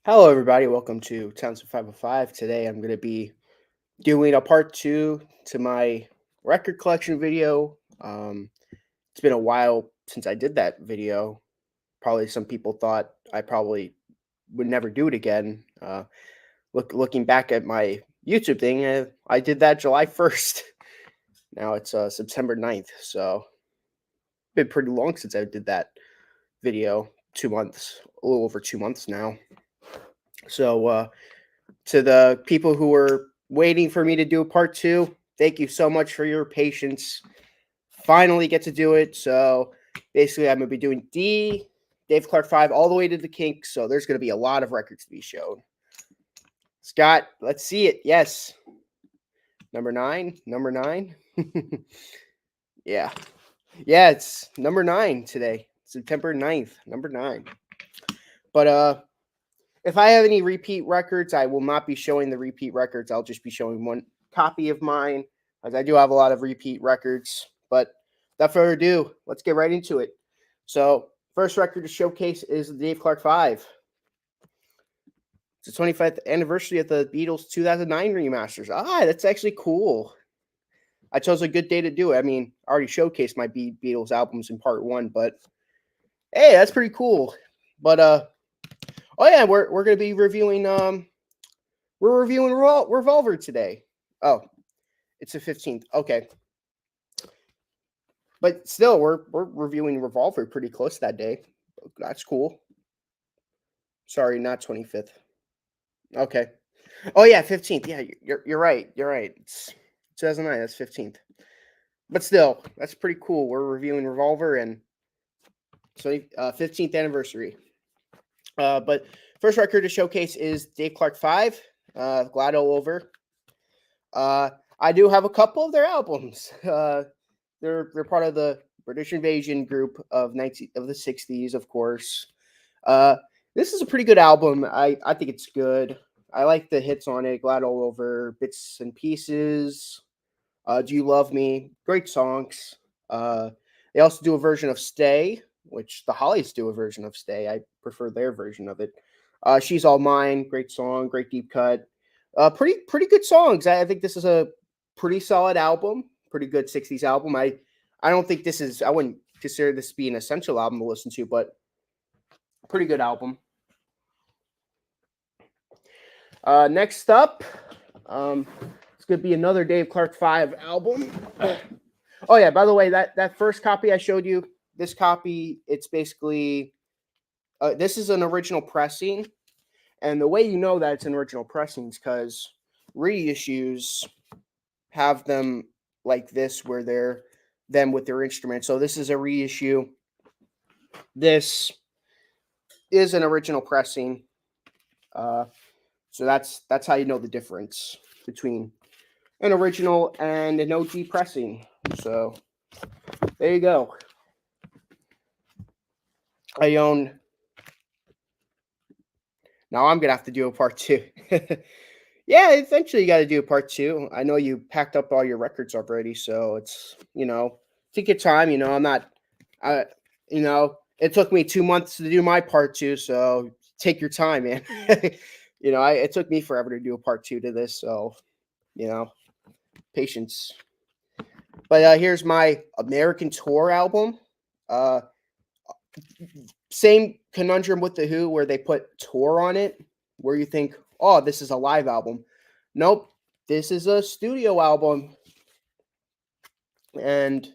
Hello, everybody. Welcome to Townsend 505. Today, I'm going to be doing a part two to my record collection video. It's been a while since I did that video. Probably some people thought I probably would never do it again. Looking back at my YouTube thing, I did that July 1st. Now it's September 9th. So, been pretty long since I did that video. 2 months, a little over 2 months now. So, to the people who were waiting for me to do a part two, thank you so much for your patience. Finally get to do it. So basically, I'm going to be doing Dave Clark 5 all the way to the Kinks. So there's going to be a lot of records to be shown. Scott, let's see it. Yes. Number nine. Yeah. Yeah, it's number 9 today. September 9th, number 9. But if I have any repeat records, I will not be showing the repeat records. I'll just be showing one copy of mine, as I do have a lot of repeat records. But without further ado, let's get right into it. So, first record to showcase is the Dave Clark 5. It's the 25th anniversary of the Beatles' 2009 remasters. That's actually cool. I chose a good day to do it. I mean, I already showcased my Beatles albums in part 1, but hey, that's pretty cool. But oh yeah, we're gonna be reviewing Revolver today. Oh, it's the 15th. Okay. But still, we're reviewing Revolver pretty close that day. That's cool. Sorry, not 25th. Okay. Oh yeah, 15th. Yeah, you're right. You're right. It's 2009. That's 15th. But still, that's pretty cool. We're reviewing Revolver and 15th anniversary. But first record to showcase is Dave Clark 5. Glad all over. I do have a couple of their albums. They're part of the British Invasion group of the 60s, of course. This is a pretty good album. I think it's good. I like the hits on it. Glad all over, bits and pieces. Do You Love Me? Great songs. They also do a version of Stay, which the Hollies do a version of Stay. I prefer their version of it. She's All Mine. Great song. Great deep cut. Pretty good songs. I think this is a pretty solid album. Pretty good 60s album. I don't think this is. I wouldn't consider this to be an essential album to listen to, but pretty good album. Next up, it's gonna be another Dave Clark 5 album. Oh yeah, by the way, that first copy I showed you, this copy, it's basically this is an original pressing, and the way you know that it's an original pressing is because reissues have them like this, where they're them with their instruments. So this is a reissue. This is an original pressing. So that's how you know the difference between an original and an OG pressing. So there you go. I own. Now I'm gonna have to do a part 2. Yeah, eventually you got to do a part 2. I know you packed up all your records already, so it's take your time. I'm not. I it took me 2 months to do my part 2, so take your time, man. It took me forever to do a part 2 to this, so patience. But here's my American Tour album. Uh, Same conundrum with the Who, where they put tour on it, where you think, oh, this is a live album. Nope, this is a studio album, and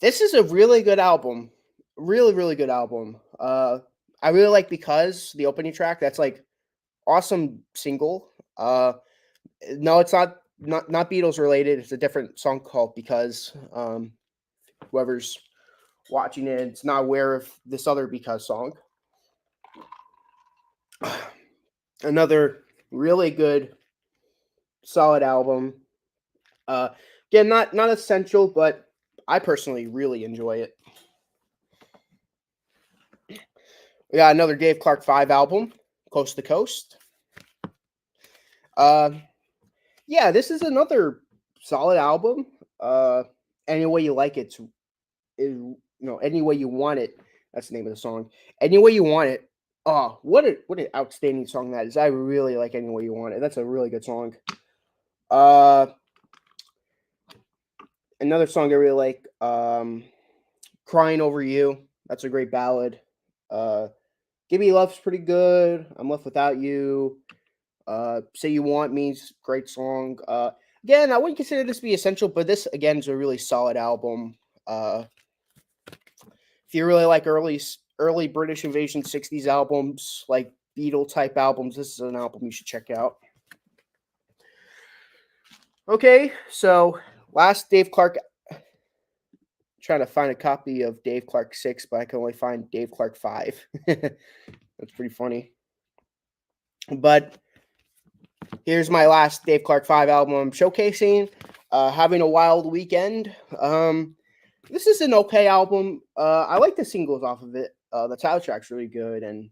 this is a really good album. Really good album. I really like Because, the opening track. That's like awesome single. No, it's not Beatles related. It's a different song called Because. Whoever's watching it, it's not aware of this other Because song. Another really good, solid album. Again, not essential, but I personally really enjoy it. We got another Dave Clark 5 album, Coast to Coast. Yeah, this is another solid album. Any way you like it, any way you want it. That's the name of the song. Any way you want it. Oh, what an outstanding song that is. I really like Any Way You Want It. That's a really good song. Uh Another song I really like, Crying Over You. That's a great ballad. Uh Give Me Love's pretty good. I'm Left Without You. Say You Want Me's great song. Again, I wouldn't consider this to be essential, but this again is a really solid album. Uh if you really like early British Invasion 60s albums, like Beatle type albums, this is an album you should check out. Okay, so last Dave Clark, trying to find a copy of Dave Clark 6, but I can only find Dave Clark 5. That's pretty funny. But here's my last Dave Clark 5 album I'm showcasing. Having a Wild Weekend. This is an okay album. I like the singles off of it. The title track's really good, and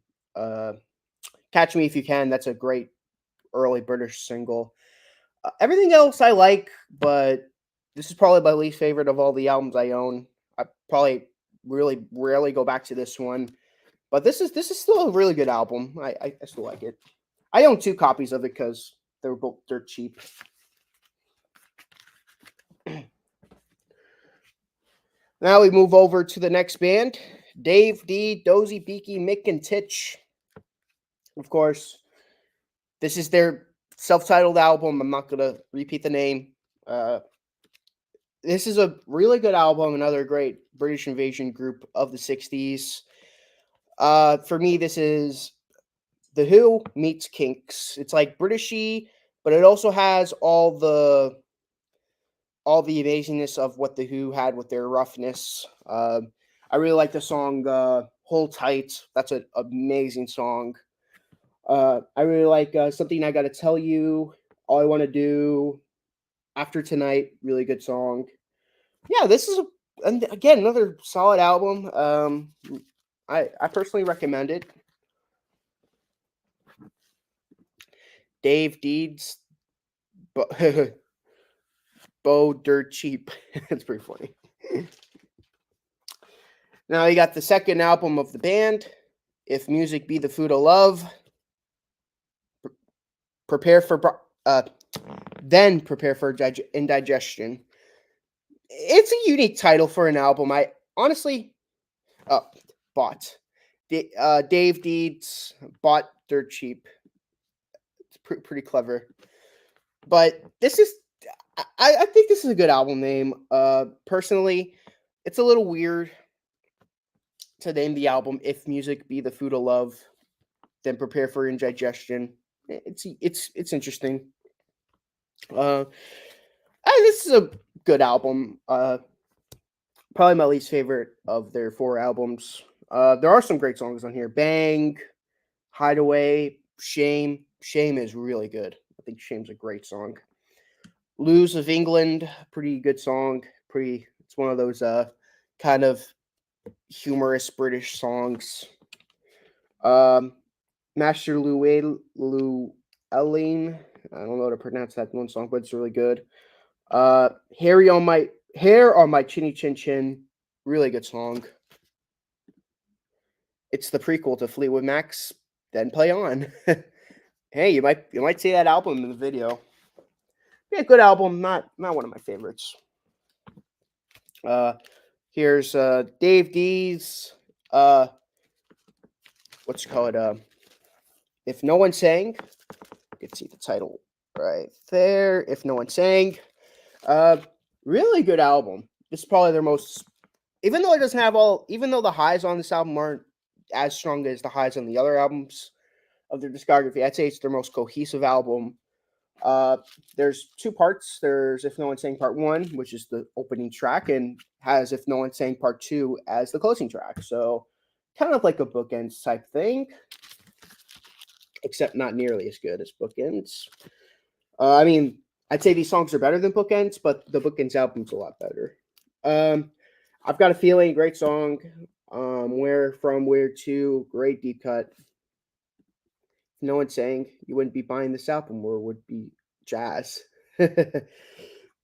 Catch Me If You Can. That's a great early British single. Everything else I like, but this is probably my least favorite of all the albums I own. I probably really rarely go back to this one, but this is still a really good album. I still like it. I own 2 copies of it because they're both dirt cheap. Now we move over to the next band, Dave D, Dozy, Beaky, Mick, and Titch. Of course, this is their self-titled album. I'm not gonna repeat the name. This is a really good album. Another great British Invasion group of the '60s. For me, this is The Who meets Kinks. It's like Britishy, but it also has all the amazingness of what The Who had with their roughness. I really like the song "Hold Tight." That's an amazing song. I really like "Something I Gotta Tell You." All I Want to Do, After Tonight, really good song. Yeah, this is and again another solid album. I personally recommend it. Dave Deeds, Bo Dirt Cheap. It's pretty funny. Now you got the second album of the band, If Music Be the Food of Love. Prepare for then prepare for indigestion. It's a unique title for an album. I honestly bought. Dave Deeds bought Dirt Cheap. It's pretty clever. But this is, I think this is a good album name. Personally, it's a little weird to name the album "If Music Be the Food of Love," then prepare for indigestion. It's interesting. This is a good album. Probably my least favorite of their 4 albums. There are some great songs on here. Bang, Hideaway, Shame. Shame is really good. I think Shame's a great song. Lose of England, pretty good song. It's one of those kind of humorous British songs. Master Llewellyn. I don't know how to pronounce that one song, but it's really good. Hair on my chinny chin chin, really good song. It's the prequel to Fleetwood Mac's Then Play On. Hey, you might see that album in the video. Yeah, good album, not one of my favorites. Here's Dave D's what's it called? If No One Sang. You can see the title right there. If No One Sang. Really good album. This is probably their most, even though it doesn't have even though the highs on this album aren't as strong as the highs on the other albums of their discography, I'd say it's their most cohesive album. There's 2 parts. There's If No One Sang Part 1, which is the opening track, and has If No One Sang Part 2 as the closing track. So kind of like a bookends type thing, except not nearly as good as bookends. I mean, I'd say these songs are better than bookends, but the bookends album's a lot better. I've Got a Feeling, great song. Where From, Where To, great deep cut. No One Sang, you wouldn't be buying this album, or would be jazz. That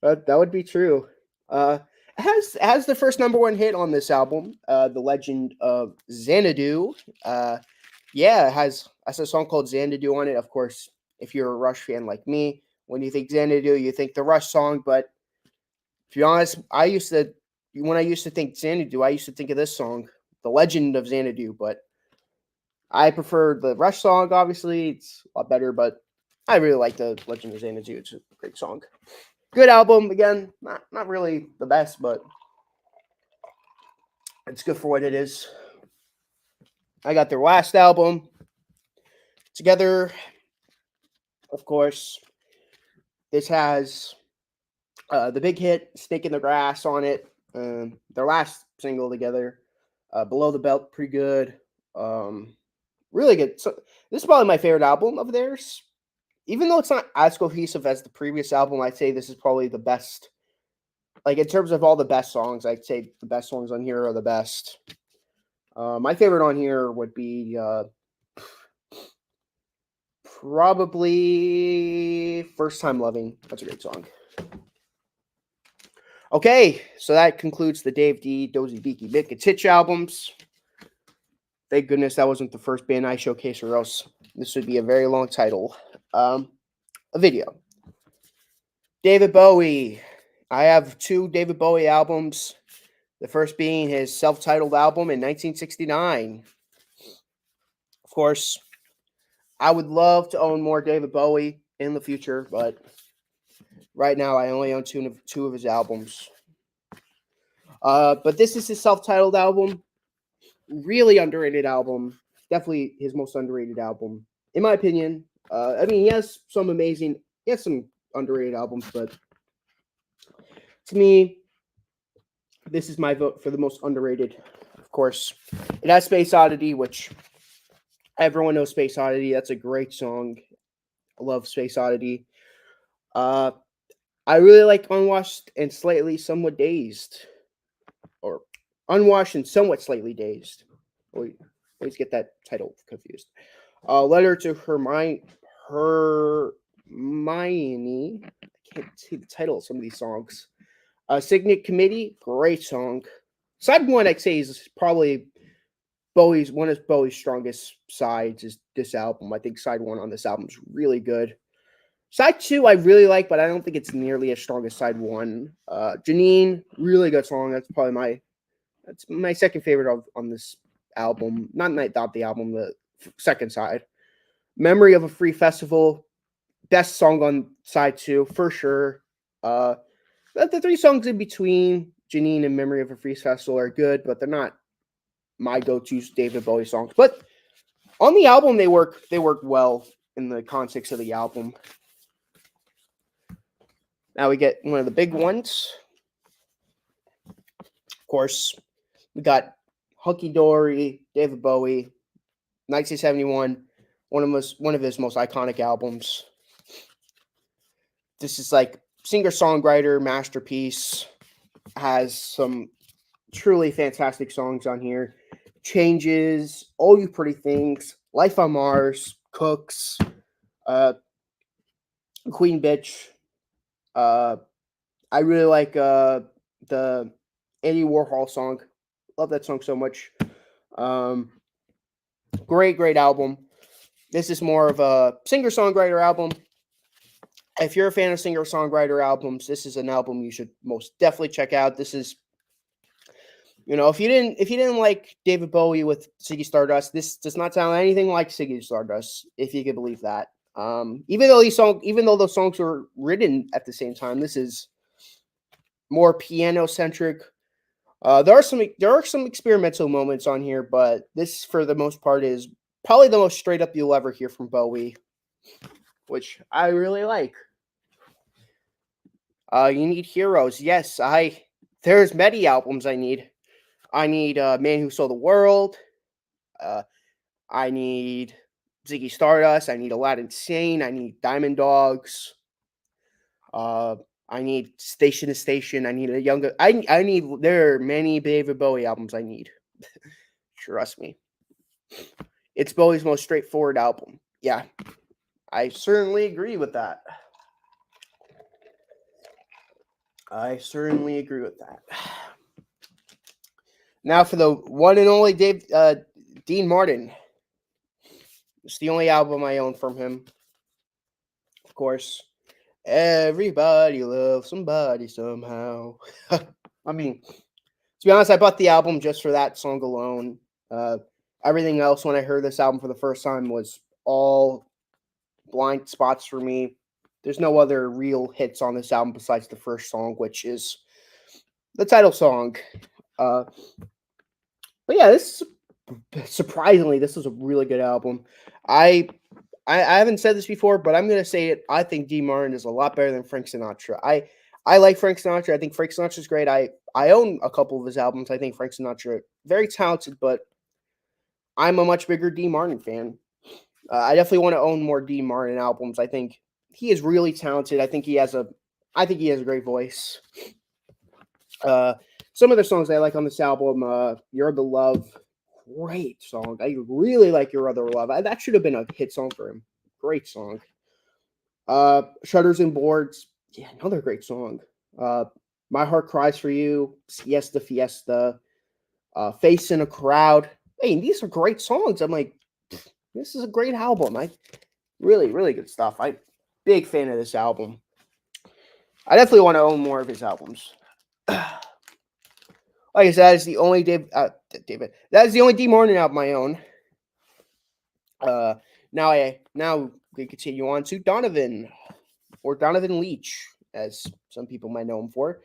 would be true. It has the first #1 hit on this album, The Legend of Xanadu. Yeah, it has a song called Xanadu on it. Of course, if you're a Rush fan like me, when you think Xanadu, you think the Rush song. But to be honest, when I used to think Xanadu, I used to think of this song, The Legend of Xanadu. But I prefer the Rush song. Obviously, it's a lot better. But I really like the Legend of Xanadu. It's a great song. Good album. Again, not really the best, but it's good for what it is. I got their last album, Together. Of course, this has the big hit, Snake in the Grass on it. Their last single together, Below the Belt, pretty good. Um, really good. So this is probably my favorite album of theirs. Even though it's not as cohesive as the previous album, I'd say this is probably the best. Like in terms of all the best songs, I'd say the best songs on here are the best. My favorite on here would be probably First Time Loving. That's a great song. Okay, so that concludes the Dave D, Dozy Beaky Bick and Titch albums. Thank goodness that wasn't the first band I showcased, or else this would be a very long title. A video. David Bowie. I have 2 David Bowie albums. The first being his self-titled album in 1969. Of course, I would love to own more David Bowie in the future, but right now I only own two of his albums. But this is his self-titled album. Really underrated album. Definitely his most underrated album, in my opinion. I mean, he has some underrated albums, but to me, this is my vote for the most underrated. Of course, it has Space Oddity, which everyone knows Space Oddity. That's a great song. I love Space Oddity. I really like Unwashed and Slightly Somewhat Dazed. Or Unwashed and Somewhat Slightly Dazed. Always get that title confused. Letter to Hermione. I can't see the title of some of these songs. Signet Committee, great song. Side 1, I'd say, is probably one of Bowie's strongest sides is this album. I think side 1 on this album is really good. Side 2 I really like, but I don't think it's nearly as strong as side 1. Janine, really good song. That's my second favorite on this album. Not the album, the second side. Memory of a Free Festival, best song on side 2 for sure. The 3 songs in between Janine and Memory of a Free Festival are good, but they're not my go-to David Bowie songs. But on the album, they work well in the context of the album. Now we get one of the big ones. Of course, we got Hunky Dory, David Bowie, 1971, one of his most iconic albums. This is like singer-songwriter masterpiece. Has some truly fantastic songs on here. Changes, All You Pretty Things, Life on Mars, Cooks, Queen Bitch. I really like the Andy Warhol song. Love that song so much. Great album. This is more of a singer-songwriter album. If you're a fan of singer-songwriter albums, this is an album you should most definitely check out. This is, if you didn't like David Bowie with Ziggy Stardust, this does not sound anything like Ziggy Stardust, if you can believe that. Even though those songs were written at the same time, this is more piano centric. There are some experimental moments on here, but this, for the most part, is probably the most straight up you'll ever hear from Bowie, which I really like. You Need Heroes. Yes, there's many albums I need. I need Man Who Sold the World. I need Ziggy Stardust. I need Aladdin Sane. I need Diamond Dogs. I need Station to Station. I need I need. There are many David Bowie albums I need. Trust me. It's Bowie's most straightforward album. Yeah, I certainly agree with that. Now for the one and only Dean Martin. It's the only album I own from him, of course. Everybody loves somebody somehow. I mean, to be honest, I bought the album just for that song alone. Uh, Everything else, when I heard this album for the first time, was all blind spots for me. There's no other real hits on this album besides the first song, which is the title song. Uh, but yeah, surprisingly, this is a really good album. I, I haven't said this before, but I'm gonna say it. I think D. Martin is a lot better than Frank Sinatra. I like Frank Sinatra. I think Frank Sinatra's great. I own a couple of his albums. I think Frank Sinatra very talented, but I'm a much bigger D. Martin fan. I definitely want to own more D. Martin albums. I think he is really talented. I think he has a great voice. Uh, some of the songs I like on this album, "You're the Love," great song. I really like "Your Other Love." That should have been a hit song for him. Great song. "Shutters and Boards," yeah, another great song. Uh, "My Heart Cries for You," "Siesta Fiesta," "Face in a Crowd." Hey, these are great songs. I'm like, this is a great album. Really, really good stuff. I'm big fan of this album. I definitely want to own more of his albums. Like I said, that is the only David. That is the only D Martin album I own. Uh, now we continue on to Donovan, or Donovan Leitch, as some people might know him for.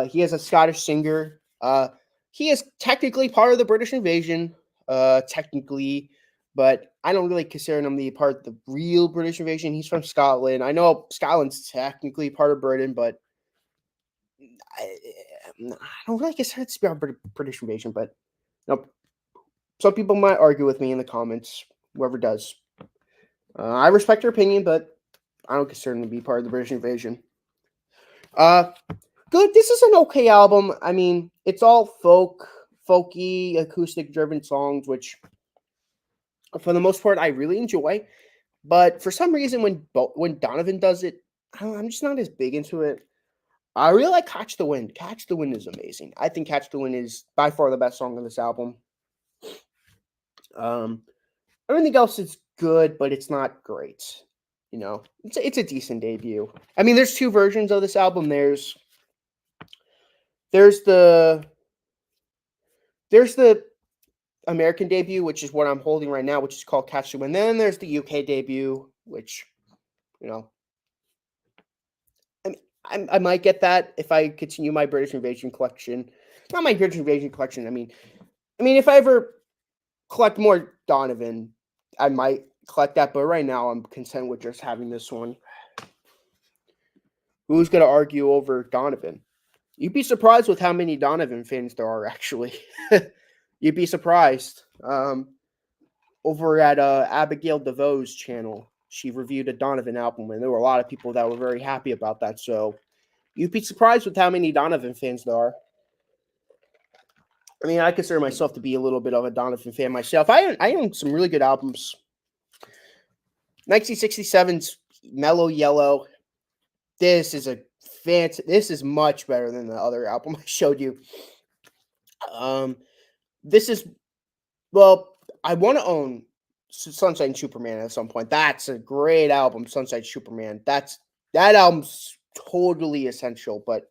He is a Scottish singer. He is technically part of the British invasion. Technically, but I don't really consider him to be part of the real British invasion. He's from Scotland. I know Scotland's technically part of Britain, but I, I don't really consider it to be a British invasion. But no, some people might argue with me in the comments. Whoever does, I respect their opinion, but I don't consider him to be part of the British invasion. Uh, Good. This is an okay album. I mean, it's all folky, acoustic-driven songs, which, for the most part, I really enjoy. But for some reason, when Donovan does it, I'm just not as big into it. I really like "Catch the Wind." "Catch the Wind" is amazing. I think "Catch the Wind" is by far the best song on this album. Um, Everything else is good, but it's not great. It's a decent debut. I mean, there's two versions of this album. There's the there's the American debut, which is what I'm holding right now, which is called "Catch the Wind." Then there's the UK debut, which, you know, I might get that if I continue my British Invasion collection. Not my British Invasion collection. I mean, if I ever collect more Donovan, I might collect that. But right now, I'm content with just having this one. Who's gonna argue over Donovan? You'd be surprised with how many Donovan fans there are. Actually, you'd be surprised. Over at Abigail DeVoe's channel, she reviewed a Donovan album, and there were a lot of people that were very happy about that. So you'd be surprised with how many Donovan fans there are. I mean, I consider myself to be a little bit of a Donovan fan myself. I own some really good albums. 1967's Mellow Yellow. This is This is much better than the other album I showed you. This is Well, I want to own Sunshine Superman at some point. That's a great album, Sunshine Superman. That album's totally essential. But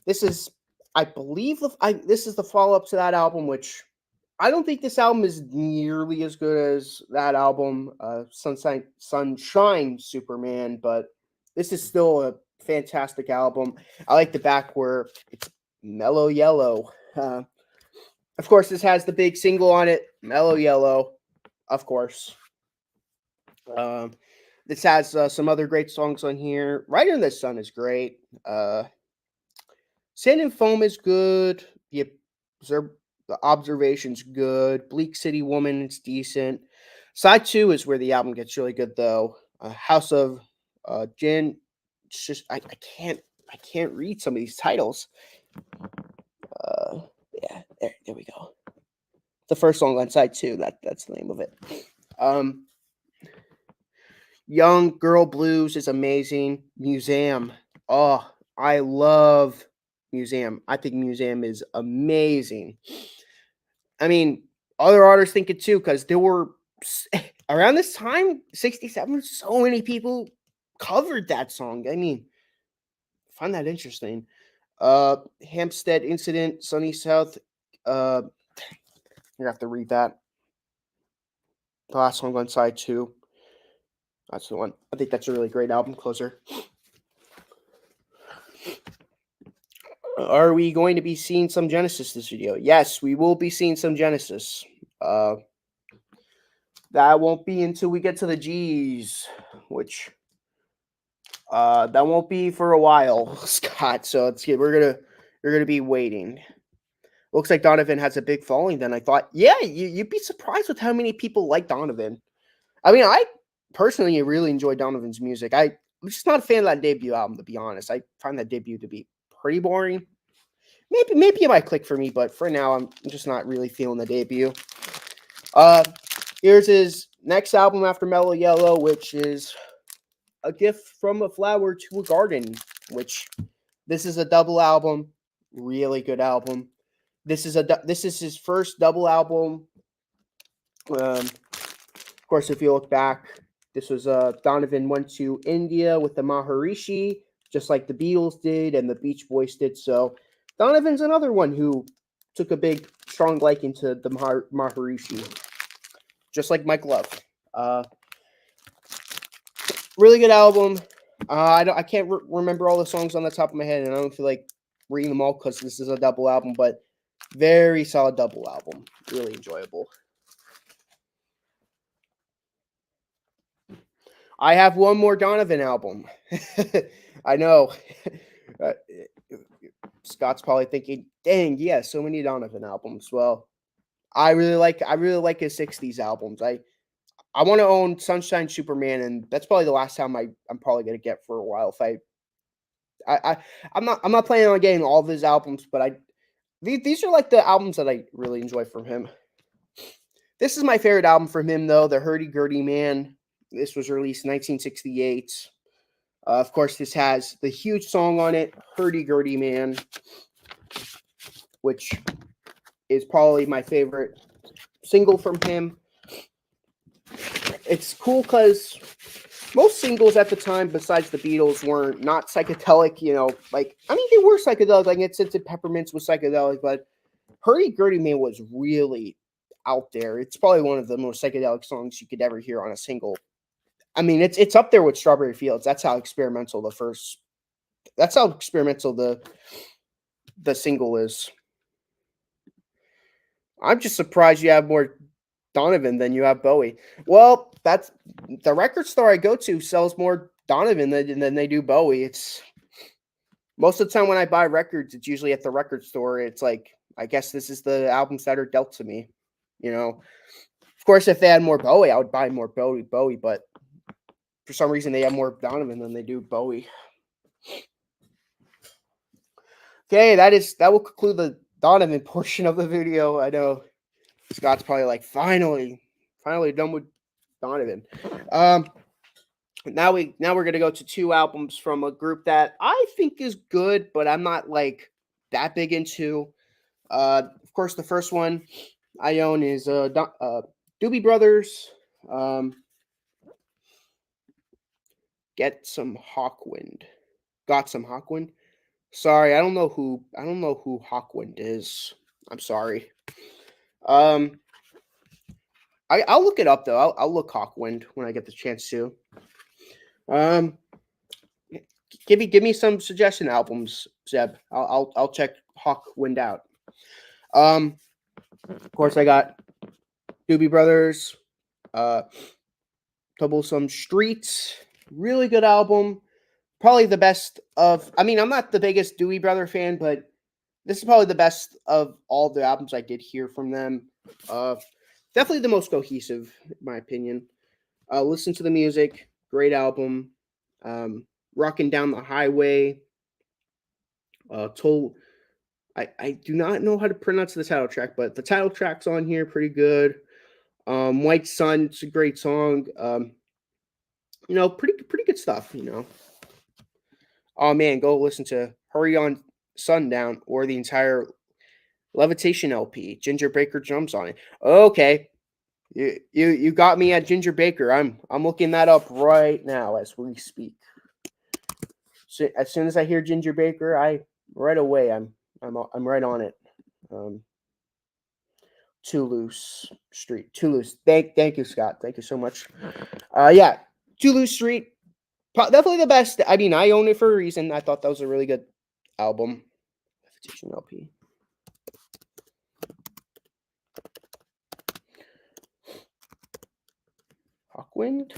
this is, I believe, this is the follow up to that album, which I don't think this album is nearly as good as that album, Sunshine Superman. But this is still a fantastic album. I like the back where it's mellow yellow. Of course, this has the big single on it, "Mellow Yellow," of course. This has some other great songs on here. "Right in the Sun" is great. "Sand and Foam" is good. The Observation's good. "Bleak City Woman" is decent. Side 2 is where the album gets really good, though. "House of Gin." It's just I can't read some of these titles. Yeah, there we go. The first song on side 2. That's the name of it. "Young Girl Blues" is amazing. "Museum." Oh, I love Museum. I think Museum is amazing. I mean, other artists think it too, because there were around this time, 67, so many people covered that song. I mean, I find that interesting. Hampstead Incident, Sunny South. Uh, you have to read that. The last song on side two. That's the one. I think that's a really great album closer. Are we going to be seeing some Genesis this video? Yes, we will be seeing some Genesis. That won't be until we get to the G's, which that won't be for a while, Scott. So we're gonna be waiting. Looks like Donovan has a big following. Then I thought, yeah, you'd be surprised with how many people like Donovan. I mean, I personally really enjoy Donovan's music. I'm just not a fan of that debut album, to be honest. I find that debut to be pretty boring. Maybe it might click for me, but for now, I'm just not really feeling the debut. Here's his next album after Mellow Yellow, which is A Gift from a Flower to a Garden, which this is a double album, really good album. This is his first double album. Of course, if you look back, this was Donovan went to India with the Maharishi, just like the Beatles did and the Beach Boys did. So Donovan's another one who took a big, strong liking to the Maharishi, just like Mike Love. Really good album. I can't remember all the songs on the top of my head, and I don't feel like reading them all because this is a double album, but very solid double album. Really enjoyable. I have one more Donovan album. I know. Uh, Scott's probably thinking, "Dang, yeah, so many Donovan albums." Well, I really like his '60s albums. I want to own Sunshine Superman, and that's probably the last time I'm probably gonna get for a while. If I'm not planning on getting all of his albums, but these are like the albums that I really enjoy from him. This is my favorite album from him, though, The Hurdy Gurdy Man. This was released in 1968. Of course, this has the huge song on it, Hurdy Gurdy Man, which is probably my favorite single from him. It's cool because most singles at the time, besides the Beatles, were not psychedelic. Like, I mean, they were psychedelic. Like, It Scented Peppermints was psychedelic, but Hurdy Gurdy Man was really out there. It's probably one of the most psychedelic songs you could ever hear on a single. I mean, it's up there with Strawberry Fields. That's how experimental the single is. I'm just surprised you have more Donovan than you have Bowie. Well, that's the record store I go to sells more Donovan than they do Bowie. It's most of the time when I buy records, it's usually at the record store. It's like, I guess this is the albums that are dealt to me. Of course, if they had more Bowie, I would buy more Bowie, but for some reason they have more Donovan than they do Bowie. Okay, that will conclude the Donovan portion of the video. I know Scott's probably like, finally done with Donovan. Now we're gonna go to two albums from a group that I think is good, but I'm not like that big into. Of course, the first one I own is Doobie Brothers. Got some Hawkwind. Sorry, I don't know who Hawkwind is. I'm sorry. I'll look it up though. I'll look Hawkwind when I get the chance to. Give me some suggestion albums, Zeb. I'll check Hawkwind out. Of course, I got Doobie Brothers, Troublesome Streets, really good album. Probably the best of. I mean, I'm not the biggest Doobie Brother fan, but this is probably the best of all the albums I did hear from them. Definitely the most cohesive, in my opinion. Listen to the music, great album. Rocking Down the Highway. I do not know how to pronounce the title track, but the title track's on here, pretty good. White Sun, it's a great song. Pretty good stuff. Oh man, go listen to Hurry on Sundown or the entire Levitation LP. Ginger Baker drums on it. Okay. You got me at Ginger Baker. I'm looking that up right now as we speak. So as soon as I hear Ginger Baker, right away I'm right on it. Um, Toulouse Street. Toulouse. Thank you, Scott. Thank you so much. Yeah, Toulouse Street. Definitely the best. I mean, I own it for a reason. I thought that was a really good album. Levitation LP. Hawkwind.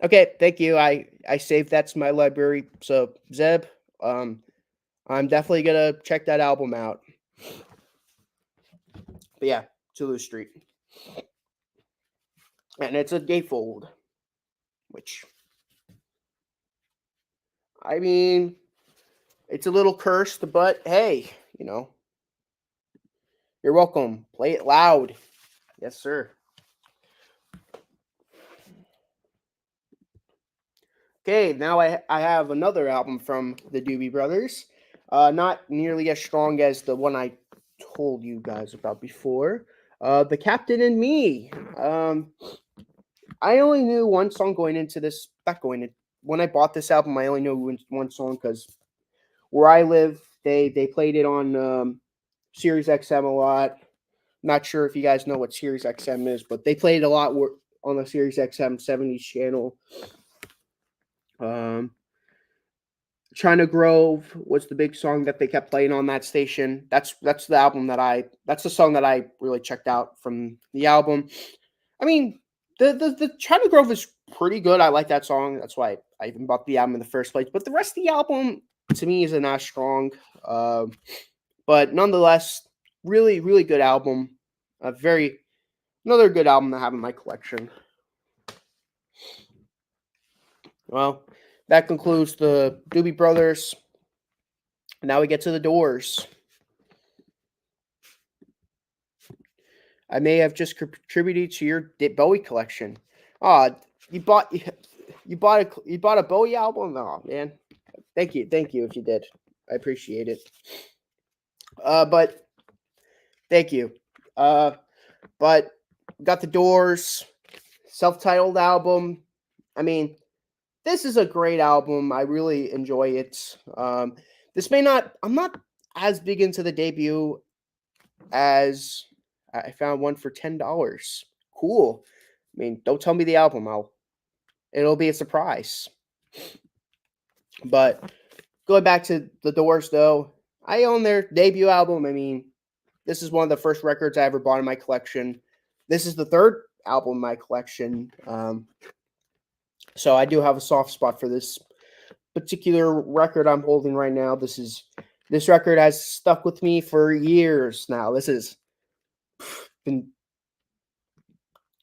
Okay, thank you. I saved that to my library. So Zeb, I'm definitely gonna check that album out. But yeah, Toulouse Street, and it's a gatefold, which I mean, it's a little cursed, but hey, you're welcome. Play it loud. Yes, sir. Okay, now I have another album from the Doobie Brothers. Not nearly as strong as the one I told you guys about before. The Captain and Me. I only knew one song going into this. Not going in. When I bought this album, I only knew one song because where I live, they played it on Sirius XM a lot. Not sure if you guys know what Sirius XM is, but they played a lot on the Sirius XM 70s channel. China Grove was the big song that they kept playing on that station. That's the album that's the song that I really checked out from the album. I mean, the China Grove is pretty good. I like that song. That's why I even bought the album in the first place. But the rest of the album to me isn't as strong. But nonetheless, really, really good album. Another good album to have in my collection. Well, that concludes the Doobie Brothers. Now we get to the Doors. I may have just contributed to your Bowie collection. You bought a Bowie album? Oh man, thank you if you did. I appreciate it. But thank you. But got the Doors self-titled album. I mean, this is a great album. I really enjoy it. I'm not as big into the debut as I found one for $10. Cool. I mean, don't tell me the album. It'll be a surprise. But going back to the Doors, though, I own their debut album. I mean, this is one of the first records I ever bought in my collection. This is the third album in my collection. So I do have a soft spot for this particular record I'm holding right now. This record has stuck with me for years now. This has been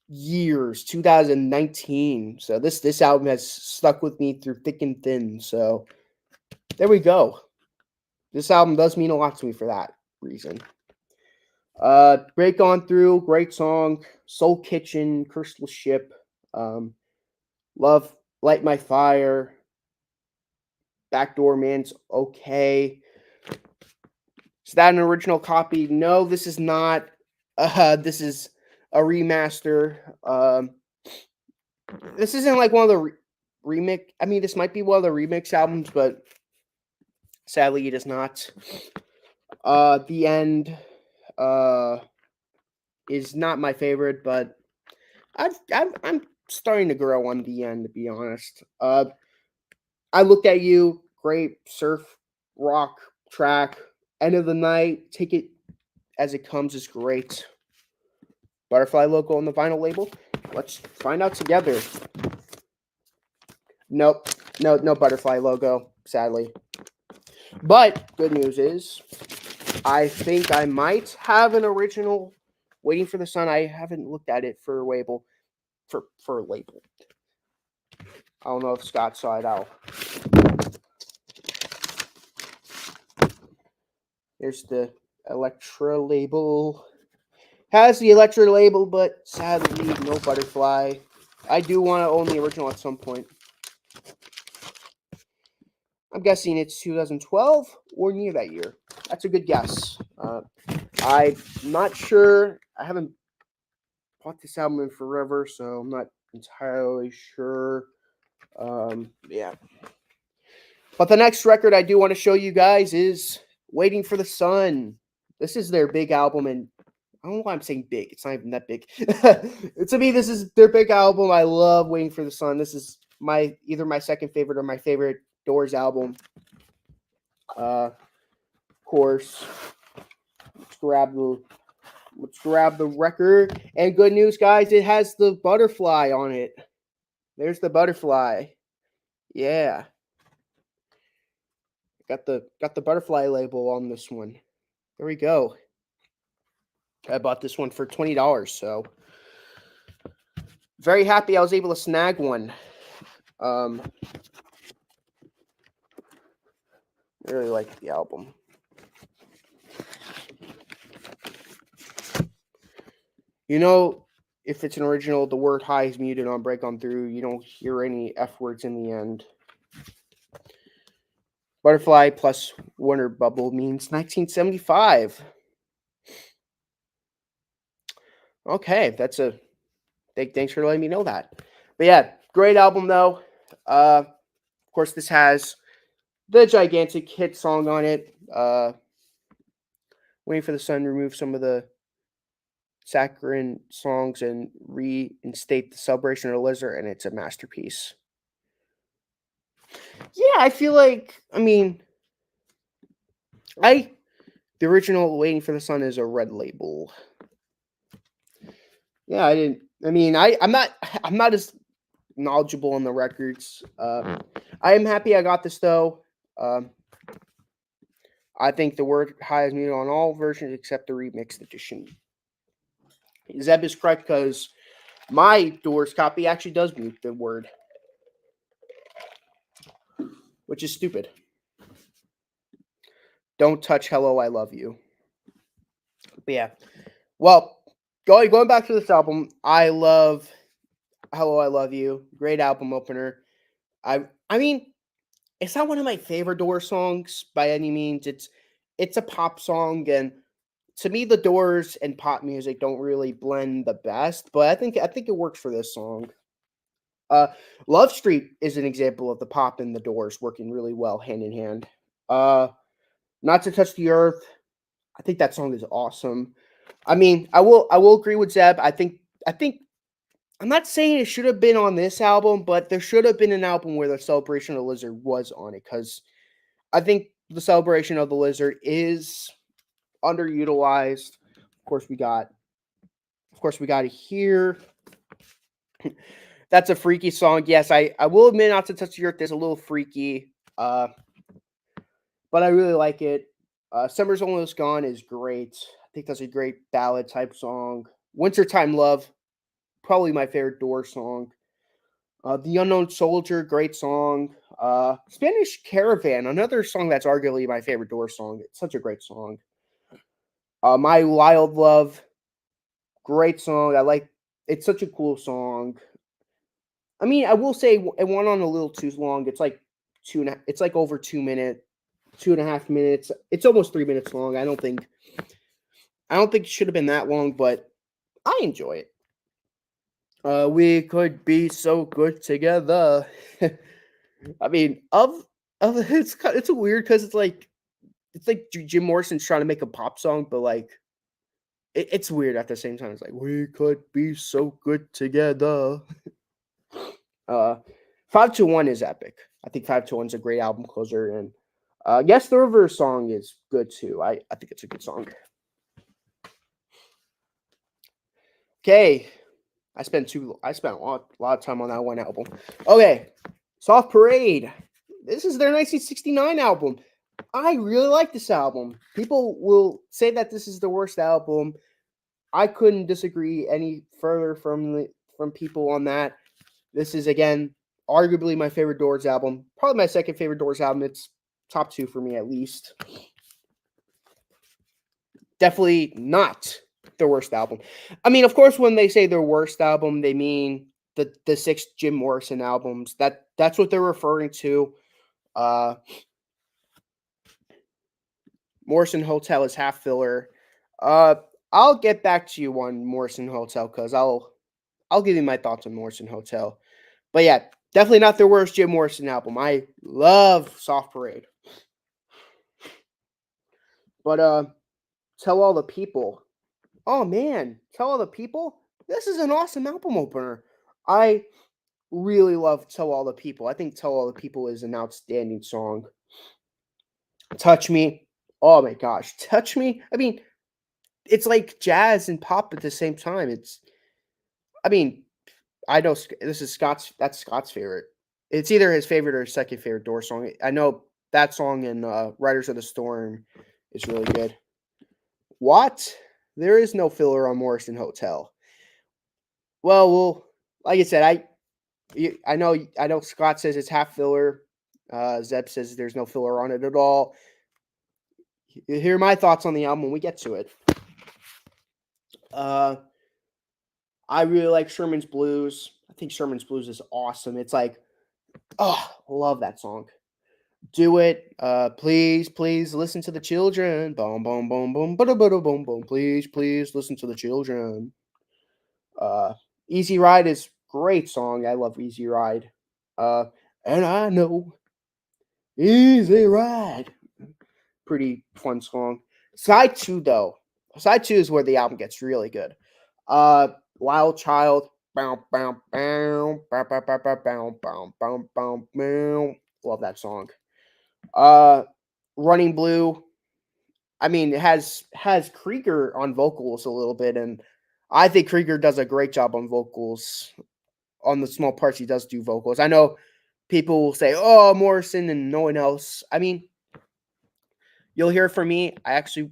years, 2019. So this album has stuck with me through thick and thin. So there we go. This album does mean a lot to me for that reason. Break On Through, great song. Soul Kitchen, Cursed Ship, Love, Light My Fire, Backdoor Man's okay. Is that an original copy? No, this is not. This is a remaster. This isn't like one of the remix. I mean, this might be one of the remix albums, but sadly, it is not. The End is not my favorite, but I'm starting to grow on The End, to be honest. I Looked at You, great surf rock track. End of the Night, Take It As It Comes is great. Butterfly logo on the vinyl label. Let's find out together. Nope, no butterfly logo, sadly. But good news is, I think I might have an original Waiting for the Sun. I haven't looked at it for label. For label. I don't know if Scott saw it out. Here's the Electra label. Has the Electra label, but sadly no butterfly. I do want to own the original at some point. I'm guessing it's 2012 or near that year. That's a good guess. I'm not sure. I haven't bought this album in forever, so I'm not entirely sure. Yeah. But the next record I do want to show you guys is Waiting for the Sun. This is their big album, and I don't know why I'm saying big. It's not even that big. To me, this is their big album. I love Waiting for the Sun. This is either my second favorite or my favorite Doors album. Of course, let's grab the record. And good news, guys, it has the butterfly on it. There's the butterfly. Yeah. Got the butterfly label on this one. There we go. I bought this one for $20, so very happy I was able to snag one. I really like the album. You know, if it's an original, the word high is muted on Break On Through. You don't hear any F words in the end. Butterfly plus Warner Bubble means 1975. Okay, that's a thanks for letting me know that. But yeah, great album though. Of course, this has the gigantic hit song on it. Waiting for the Sun remove some of the saccharine songs and reinstate the Celebration of the Lizard, and it's a masterpiece. Yeah, I feel like the original Waiting for the Sun is a red label. Yeah, I'm not as knowledgeable on the records. I am happy I got this though. I think the word high is muted on all versions except the remixed edition. Zeb is correct because my Doors copy actually does mute the word, which is stupid. Don't touch Hello, I Love You. But yeah. Well, going back to this album, I love Hello, I Love You. Great album opener. I mean, it's not one of my favorite Doors songs by any means. It's a pop song, and to me, the Doors and pop music don't really blend the best. But I think it works for this song. Love Street is an example of the pop and the Doors working really well hand in hand. Not to Touch the Earth. I think that song is awesome. I will agree with Zeb. I think I'm not saying it should have been on this album, but there should have been an album where the Celebration of the Lizard was on it, because I think the Celebration of the Lizard is underutilized. Of course, we got it here. That's a freaky song. Yes, I will admit, Not to Touch the Earth is a little freaky, but I really like it. Summer's Almost Gone is great. I think that's a great ballad type song. Wintertime Love, probably my favorite Doors song. The Unknown Soldier, great song. Spanish Caravan, another song that's arguably my favorite Doors song. It's such a great song. My Wild Love, great song. It's such a cool song. I will say it went on a little too long. It's like it's like over 2 minutes, 2.5 minutes. It's almost 3 minutes long. I don't think it should have been that long, but I enjoy it. We could be so good together. It's weird because it's like Jim Morrison's trying to make a pop song, but like it's weird at the same time. It's like we could be so good together. 521 is epic. I think 521 is a great album closer, and Yes, the River song is good too. I think it's a good song. Okay, I spent a lot of time on that one album. Okay, Soft Parade. This is their 1969 album. I really like this album. People will say that this is the worst album. I couldn't disagree any further from people on that. This is, again, arguably my favorite Doors album. Probably my second favorite Doors album. It's top 2 for me at least. Definitely not their worst album. Of course, when they say their worst album, they mean the 6 Jim Morrison albums. That's what they're referring to. Uh, Morrison Hotel is half filler. Uh, I'll get back to you on Morrison Hotel because I'll give you my thoughts on Morrison Hotel. But yeah, definitely not the worst Jim Morrison album. I love Soft Parade. But Tell All the People. Oh man, Tell All the People. This is an awesome album opener. I really love Tell All the People. I think Tell All the People is an outstanding song. Touch Me. Oh my gosh, Touch Me. I mean, it's like jazz and pop at the same time. I mean, I know this is Scott's. That's Scott's favorite. It's either his favorite or his second favorite Doors song. I know that song in "Riders of the Storm" is really good. What? There is no filler on Morrison Hotel. Well, like I said, I know. Scott says it's half filler. Zeb says there's no filler on it at all. You hear my thoughts on the album when we get to it. Uh, I really like Sherman's Blues. I think Sherman's Blues is awesome. It's like, oh, love that song. Do it. Please, please listen to the children. Boom, boom, boom, boom, boom, boom, boom, boom. Please, please listen to the children. Uh, Easy Ride is great song. I love Easy Ride. Uh, and I know Easy Ride. Pretty fun song. Side two though. Side two is where the album gets really good. Uh, Wild Child. Bow, bow, bow, bow, bow, bow, bow, bow, bow, bow, bow, bow. Love that song. Uh, Running Blue. I mean, it has Krieger on vocals a little bit, and I think Krieger does a great job on vocals. On the small parts, he does do vocals. I know people will say, "Oh, Morrison," and no one else. I mean, you'll hear from me. I actually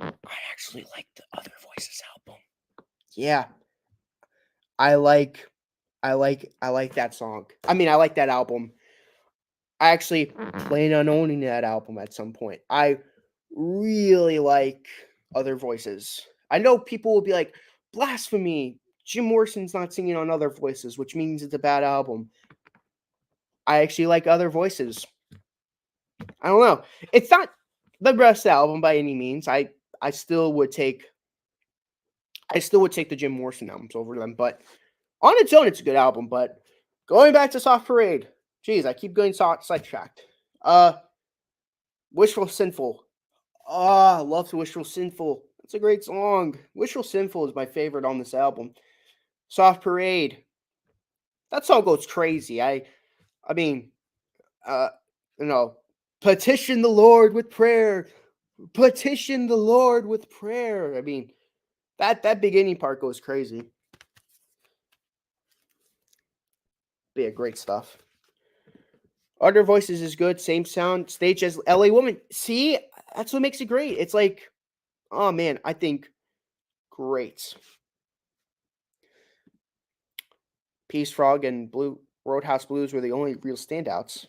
like the Other Voices album. Yeah, I like, I like that song. I mean, I like that album. I actually plan on owning that album at some point. I really like Other Voices. I know people will be like, blasphemy. Jim Morrison's not singing on Other Voices, which means it's a bad album. I actually like Other Voices. I don't know. It's not the best album by any means. I still would take the Jim Morrison albums over them, but on its own, it's a good album. But going back to Soft Parade, geez, I keep going sidetracked. Uh, Wishful Sinful. Ah, I love Wishful Sinful. It's a great song. Wishful Sinful is my favorite on this album. Soft Parade. That song goes crazy. I mean, uh, you know, petition the Lord with prayer. Petition the Lord with prayer. I mean, that beginning part goes crazy. But yeah, great stuff. Other Voices is good. Same sound stage as LA Woman. See, that's what makes it great. It's like, oh man, I think great. Peace Frog and Blue Roadhouse Blues were the only real standouts.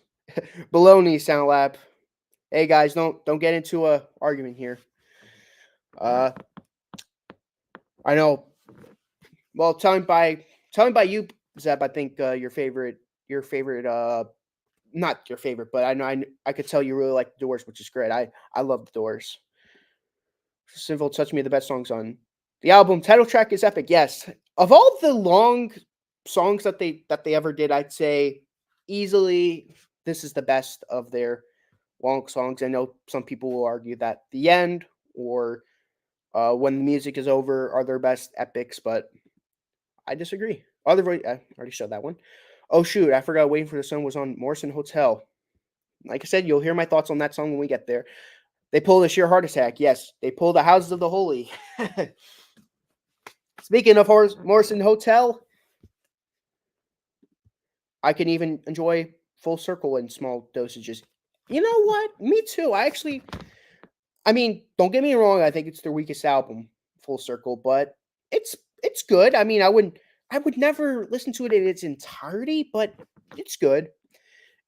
Baloney Sound Lab. Hey guys, don't get into a argument here. Uh, I know. Well, tell me by you, Zeb. I think your favorite, not your favorite, but I know I could tell you really like the Doors, which is great. I love the Doors. Sinful Touch Me, the best songs on the album. Title track is epic. Yes, of all the long songs that they ever did, I'd say easily this is the best of their long songs. I know some people will argue that the end or when the music is over are their best epics, but I disagree. I already showed that one. Oh shoot, I forgot Waiting for the Sun was on Morrison Hotel. Like I said, you'll hear my thoughts on that song when we get there. They pulled a sheer heart attack. Yes, they pulled the Houses of the Holy. Speaking of Morrison Hotel, I can even enjoy Full Circle in small dosages. You know what? Me too. I mean, don't get me wrong. I think it's their weakest album, Full Circle, but it's good. I mean, I would never listen to it in its entirety, but it's good.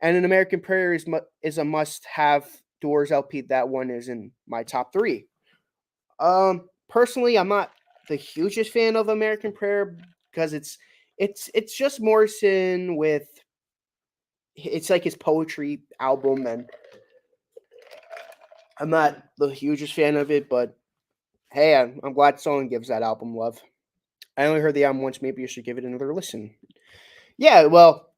And An American Prayer is a must-have Doors LP. That one is in my top 3. Personally, I'm not the hugest fan of American Prayer because it's just Morrison with it's like his poetry album, and I'm not the hugest fan of it, but hey, I'm glad someone gives that album love. I only heard the album once. Maybe you should give it another listen. Yeah, well,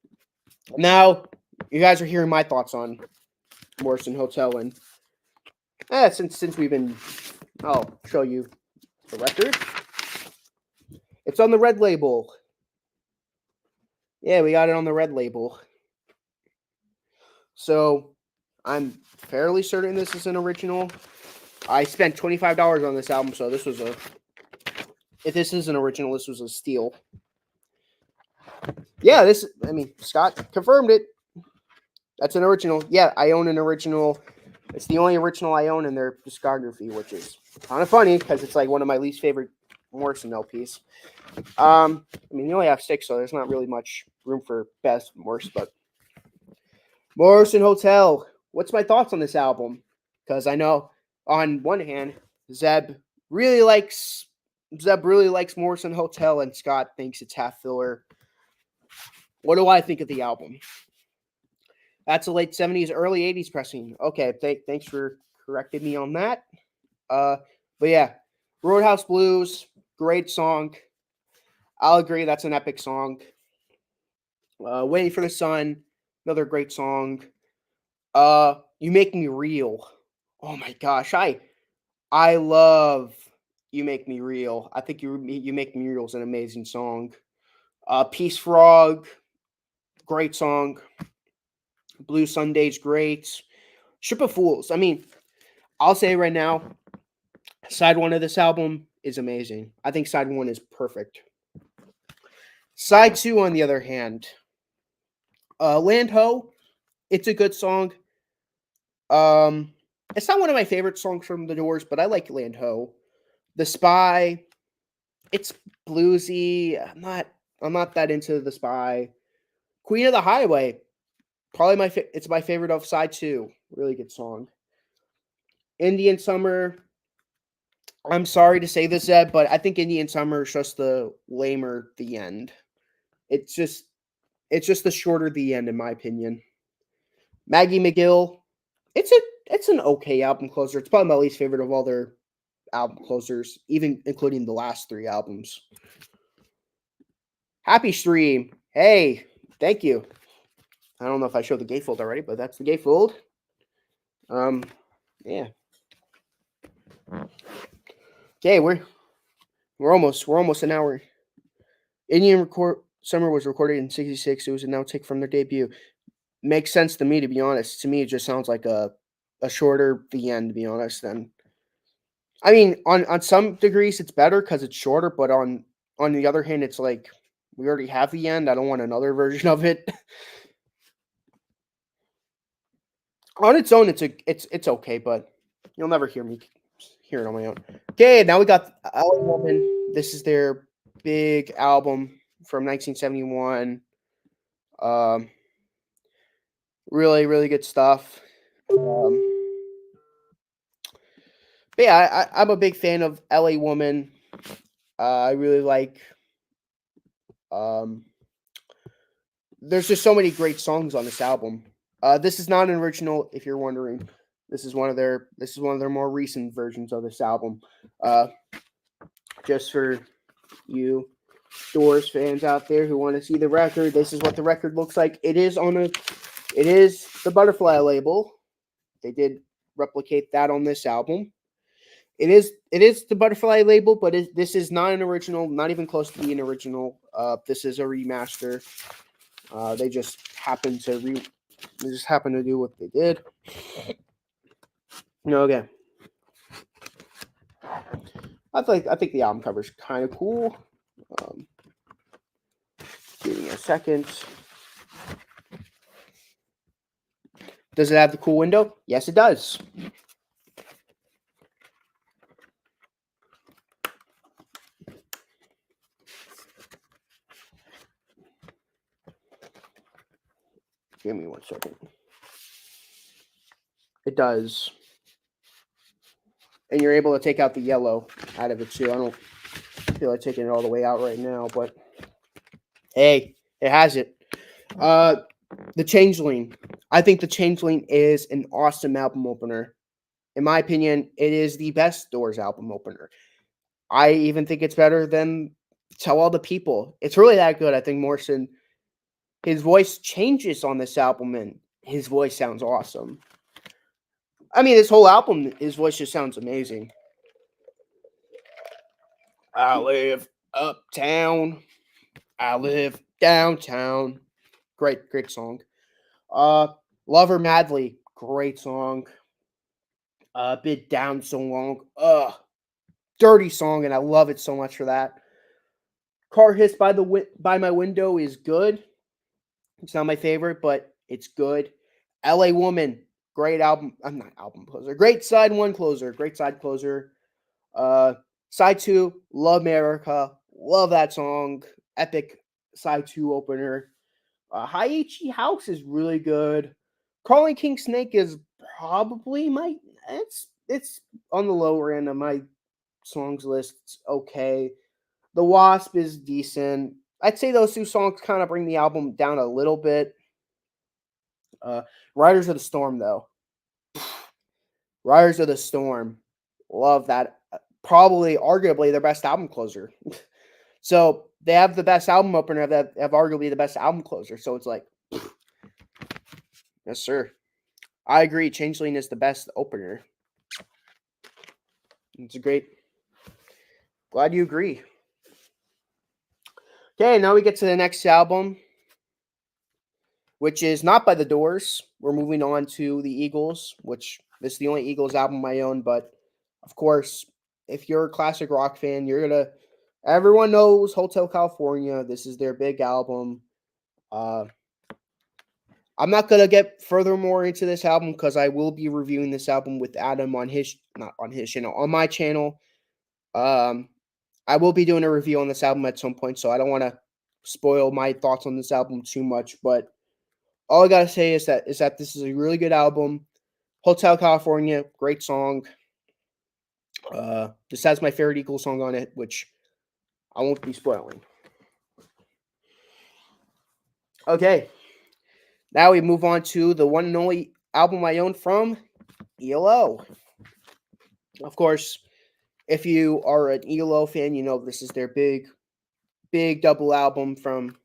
now you guys are hearing my thoughts on Morrison Hotel, and since we've been, I'll show you the record. It's on the red label. Yeah, we got it on the red label. So I'm fairly certain this is an original. I spent $25 on this album, so this was a. If this is an original, this was a steal. Yeah, Scott confirmed it. That's an original. Yeah, I own an original. It's the only original I own in their discography, which is kind of funny because it's like one of my least favorite Morrison LPs. You only have 6, so there's not really much room for best and worst, but Morrison Hotel. What's my thoughts on this album? Because I know on one hand, Zeb really likes Morrison Hotel, and Scott thinks it's half filler. What do I think of the album? That's a late 70s, early 80s pressing. Okay, thanks for correcting me on that. But yeah, Roadhouse Blues, great song. I'll agree, that's an epic song. Waiting for the Sun, another great song. You Make Me Real. Oh my gosh, I love You Make Me Real. I think You Make Me Real is an amazing song. Peace Frog, great song. Blue Sunday's great. Ship of Fools. I'll say right now, side 1 of this album is amazing. I think side 1 is perfect. Side 2, on the other hand, Land Ho, it's a good song. It's not one of my favorite songs from The Doors, but I like Land Ho. The Spy, it's bluesy. I'm not that into The Spy. Queen of the Highway, probably it's my favorite of side 2. Really good song. Indian Summer, I'm sorry to say this, Ed, but I think Indian Summer is just the lamer the end. It's just the shorter the end, in my opinion. Maggie McGill, it's an okay album closer. It's probably my least favorite of all their album closers, even including the last 3 albums. Happy Stream, hey, thank you. I don't know if I showed the gatefold already, but that's the gatefold. Yeah. Okay, we're almost an hour. Indian Summer was recorded in '66. It was an outtake from their debut. Makes sense to me, to be honest. To me, it just sounds like a shorter The End, to be honest. And on some degrees, it's better because it's shorter. But on the other hand, it's like we already have The End. I don't want another version of it. On its own, it's okay, but you'll never hear me hear it on my own. Okay, now we got LA Woman. This is their big album from 1971. Really, really good stuff. But yeah, I'm a big fan of LA Woman. I really like. There's just so many great songs on this album. This is not an original, if you're wondering. This is one of their more recent versions of this album. Just for you Doors fans out there who want to see the record, this is what the record looks like. It is the Butterfly label. They did replicate that on this album. It is the Butterfly label, but this is not an original, not even close to being original. This is a remaster. They just happened to do what they did. Okay. I think the album cover is kind of cool. Give me a second. Does it have the cool window? Yes, it does. Give me 1 second. It does. And you're able to take out the yellow out of it too. I don't feel like taking it all the way out right now, but hey, it has it. The Changeling. I think The Changeling is an awesome album opener. In my opinion, it is the best Doors album opener. I even think it's better than Tell All the People. It's really that good. I think Morrison, his voice changes on this album and his voice sounds awesome. I mean, this whole album, his voice just sounds amazing. I live uptown. I live downtown. Great song. Uh, Love Her Madly. Great song. Been down so long. Dirty song, and I love it so much for that. Car Hits by My Window is good. It's not my favorite, but it's good. L.A. Woman, great album. I'm not album closer. Great side one closer. Great side closer. Uh, Side two, Love America. Love that song. Epic side two opener. Haiichi House is really good. Crawling King Snake is probably my it's on the lower end of my songs list. It's okay. The Wasp is decent. I'd say those two songs kind of bring the album down a little bit. Uh, Riders of the Storm, though. Riders of the Storm. Love that. Probably, arguably, their best album closer. So they have the best album opener that have arguably the best album closer. So it's like, yes, sir. I agree. Changeling is the best opener. It's a great. Glad you agree. Okay, now we get to the next album, which is not by the Doors. We're moving on to the Eagles, which this is the only Eagles album I own. But of course, if you're a classic rock fan, you're gonna. Everyone knows Hotel California. This is their big album. I'm not gonna get furthermore into this album because I will be reviewing this album with Adam on his not on his channel on my channel. I will be doing a review on this album at some point, so I don't want to spoil my thoughts on this album too much. But all I gotta say is that this is a really good album. Hotel California, great song. This has my favorite Eagles song on it, which I won't be spoiling. Okay, now we move on to the one and only album I own from ELO. Of course, if you are an ELO fan, you know this is their big double album from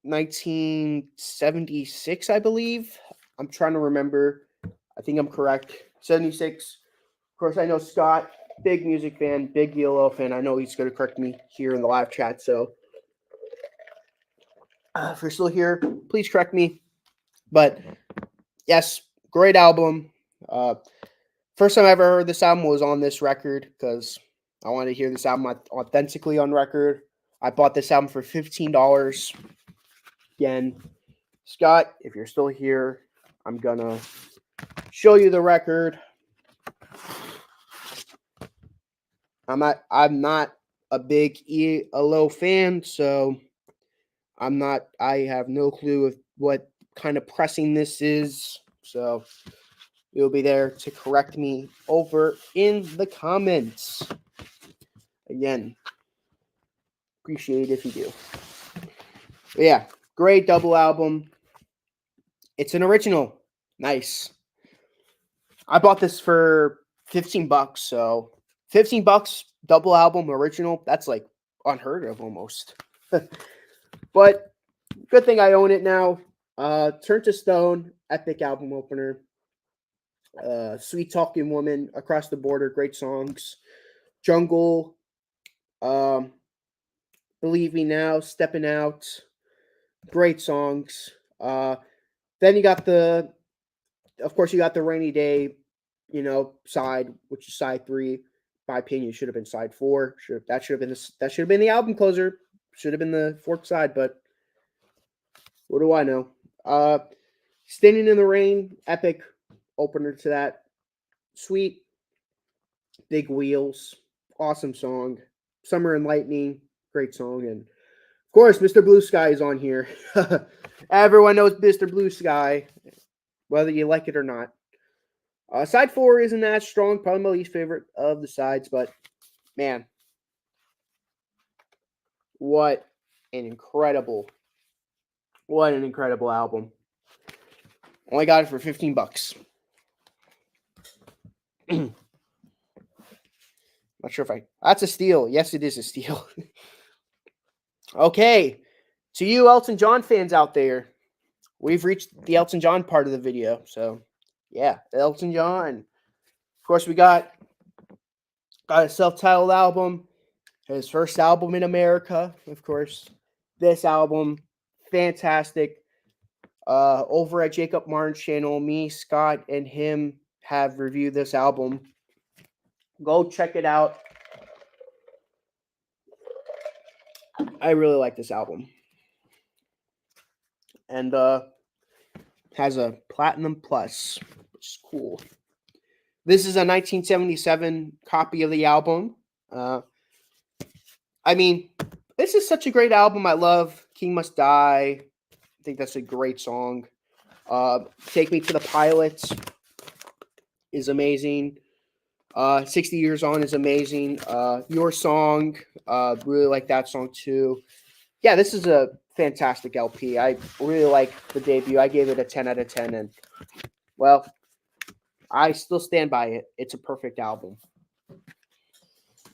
1976, I believe. I'm trying to remember. I think I'm correct. 76. Of course, I know Scott, big music fan, big ELO fan. I know he's going to correct me here in the live chat. So if you're still here, please correct me. But yes, great album. First time I ever heard this album was on this record because I wanted to hear this album authentically on record. I bought this album for $15. Again, Scott, if you're still here, I'm gonna show you the record. I'm not a big ELO fan, so I have no clue of what kind of pressing this is. So you'll be there to correct me over in the comments. Again, appreciate it if you do. But yeah, great double album. It's an original. Nice. I bought this for $15, so $15 double album original. That's like unheard of almost. But good thing I own it now. Turn to Stone, epic album opener. Sweet Talking Woman, Across the Border, great songs. Jungle, Believe Me Now, Stepping Out, great songs. Then you got of course, you got the Rainy Day, side, which is side 3. My opinion, should have been side 4. That should have been the album closer. Should have been the fourth side, but what do I know? Standing in the Rain, epic opener to that. Sweet, Big Wheels, awesome song. Summer and Lightning, great song, and of course, Mr. Blue Sky is on here. Everyone knows Mr. Blue Sky, whether you like it or not. Side 4 isn't that strong, probably my least favorite of the sides, but man, what an incredible What an incredible album. Only got it for $15. Not sure if that's a steal. Yes, it is a steal. Okay. To you Elton John fans out there, we've reached the Elton John part of the video. So, yeah, Elton John. Of course, we got a self-titled album, his first album in America, of course. This album, fantastic. Over at Jacob Martin's channel, me, Scott, and him have reviewed this album. Go check it out. I really like this album. And has a platinum plus, which is cool. This is a 1977 copy of the album. I mean, this is such a great album. I love King Must Die. I think that's a great song. Take Me to the Pilots is amazing. 60 Years On is amazing. Your Song, really like that song too. Yeah, this is a fantastic LP. I really like the debut. I gave it a 10 out of 10, and well, I still stand by it. It's a perfect album.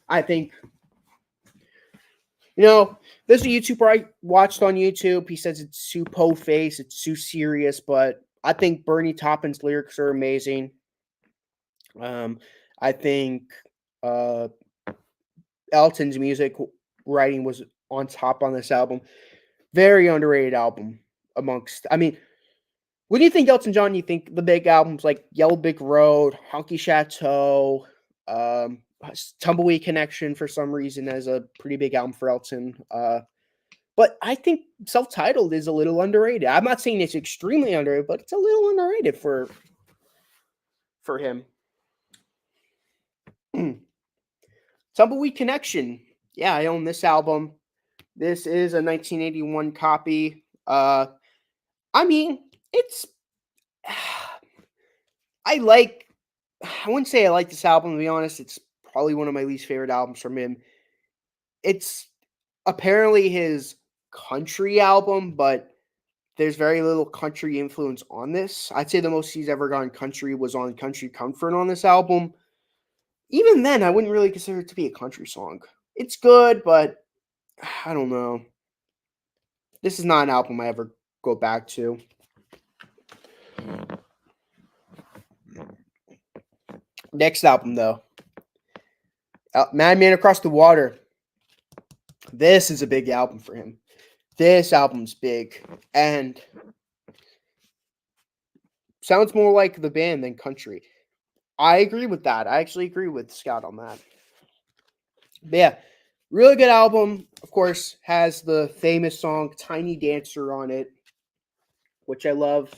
I think, there's a YouTuber I watched on YouTube. He says it's too po-faced, it's too serious, but I think Bernie Taupin's lyrics are amazing. I think Elton's music writing was on top on this album. Very underrated album when you think Elton John, you think the big albums like Yellow Brick Road, Honky Chateau, Tumbleweed Connection for some reason as a pretty big album for Elton. But I think self-titled is a little underrated. I'm not saying it's extremely underrated, but it's a little underrated for him. Tumbleweed Connection. Yeah, I own this album. This is a 1981 copy. It's I wouldn't say I like this album, to be honest. It's probably one of my least favorite albums from him. It's apparently his country album, but there's very little country influence on this. I'd say the most he's ever gone country was on Country Comfort on this album. Even then, I wouldn't really consider it to be a country song. It's good, but I don't know. This is not an album I ever go back to. Next album, though. Madman Across the Water. This is a big album for him. This album's big and sounds more like the band than country. I agree with that. I actually agree with Scott on that. But yeah, really good album. Of course, has the famous song Tiny Dancer on it, which I love.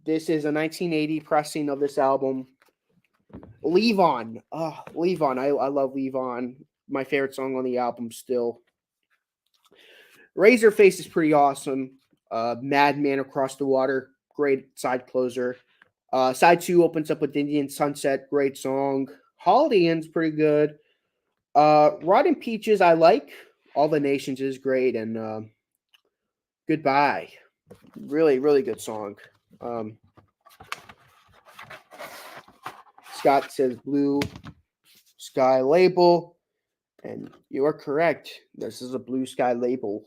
This is a 1980 pressing of this album. Leave On. Leave On. I love Leave On. My favorite song on the album still. Razorface is pretty awesome. Madman Across the Water. Great side closer. Side 2 opens up with Indian Sunset. Great song. Holiday Inn's pretty good. Rotten Peaches I like. All the Nations is great. And Goodbye. Really, really good song. Scott says Blue Sky label. And you are correct. This is a Blue Sky label.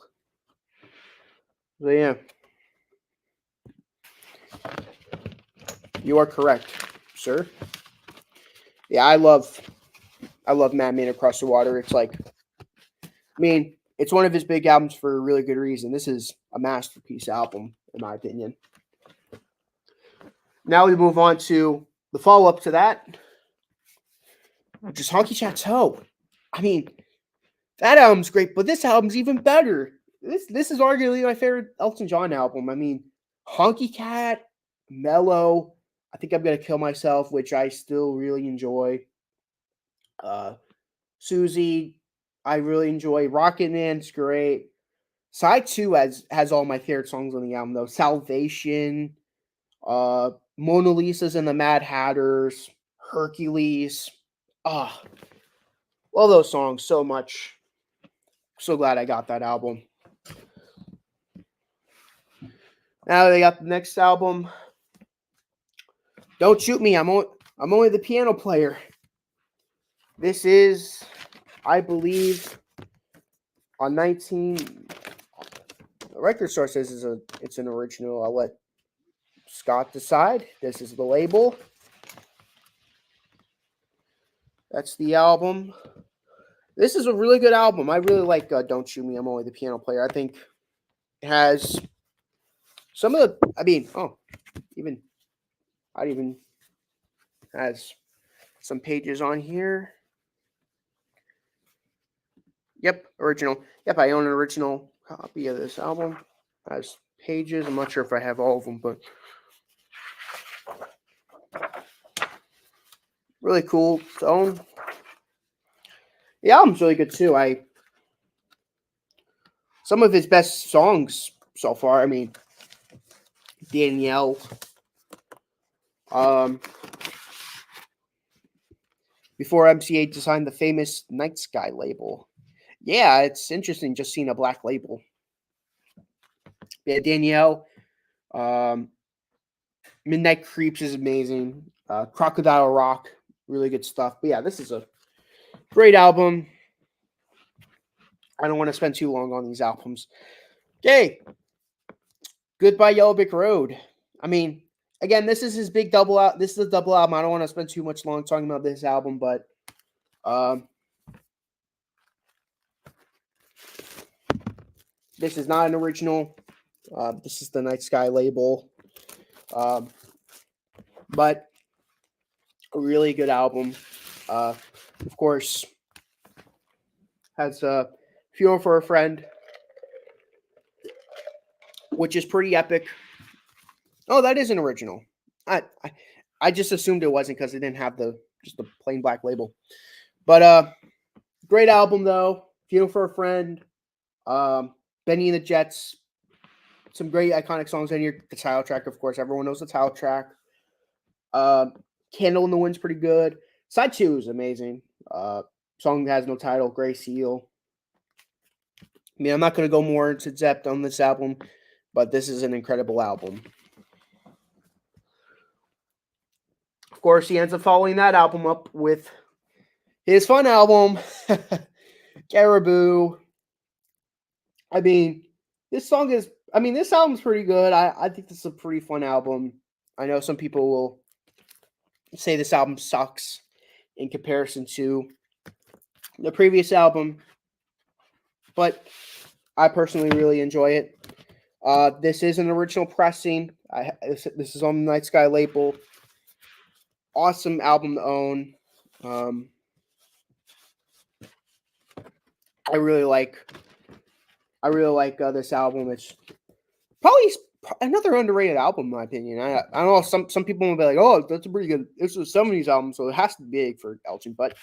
So yeah. You are correct, sir. Yeah, I love Madman Across the Water. It's it's one of his big albums for a really good reason. This is a masterpiece album, in my opinion. Now we move on to the follow-up to that, which is Honky Chateau. That album's great, but this album's even better. This is arguably my favorite Elton John album. Honky Cat, mellow. I Think I'm Gonna Kill Myself, which I still really enjoy. Susie, I really enjoy. Rocket Man's great. Side 2 has all my favorite songs on the album, though. Salvation, Mona Lisa's and the Mad Hatters, Hercules. Love those songs so much. So glad I got that album. Now they got the next album. Don't Shoot Me. I'm only the piano player. This is, I believe, on 19. The record store says it's an original. I'll let Scott decide. This is the label. That's the album. This is a really good album. I really like Don't Shoot Me. I'm only the piano player. I think it has some of the. I mean, even has some pages on here. Yep, original. Yep, I own an original copy of this album. It has pages. I'm not sure if I have all of them, but really cool to own. The album's really good too. Some of his best songs so far. I mean, Danielle. Before MC8 designed the famous Night Sky label. Yeah, it's interesting just seeing a black label. Yeah, Danielle. Midnight Creeps is amazing. Crocodile Rock, really good stuff. But yeah, this is a great album. I don't want to spend too long on these albums. Okay. Goodbye Yellow Brick Road. I mean, again, this is his big double out. This is a double album. I don't want to spend too much long talking about this album, but this is not an original. This is the Night Sky label. But a really good album. Of course, has Funeral for a Friend, which is pretty epic. Oh, that is an original. I just assumed it wasn't because it didn't have just the plain black label. But great album though. Funeral for a Friend, Benny and the Jets, some great iconic songs in here. The title track, of course, everyone knows the title track. Candle in the Wind's pretty good. Side 2 is amazing. Song that has no title, Gray Seal. I mean, I'm not going to go more into depth on this album, but this is an incredible album. Of course, he ends up following that album up with his fun album, Caribou. I mean, this album's pretty good. I think this is a pretty fun album. I know some people will say this album sucks in comparison to the previous album, but I personally really enjoy it. This is an original pressing. This is on the Night Sky label. Awesome album to own. I really like this album. It's probably another underrated album, in my opinion. I don't know. Some people will be like, "Oh, that's a pretty good." This was some of these albums, so it has to be big for Elton. But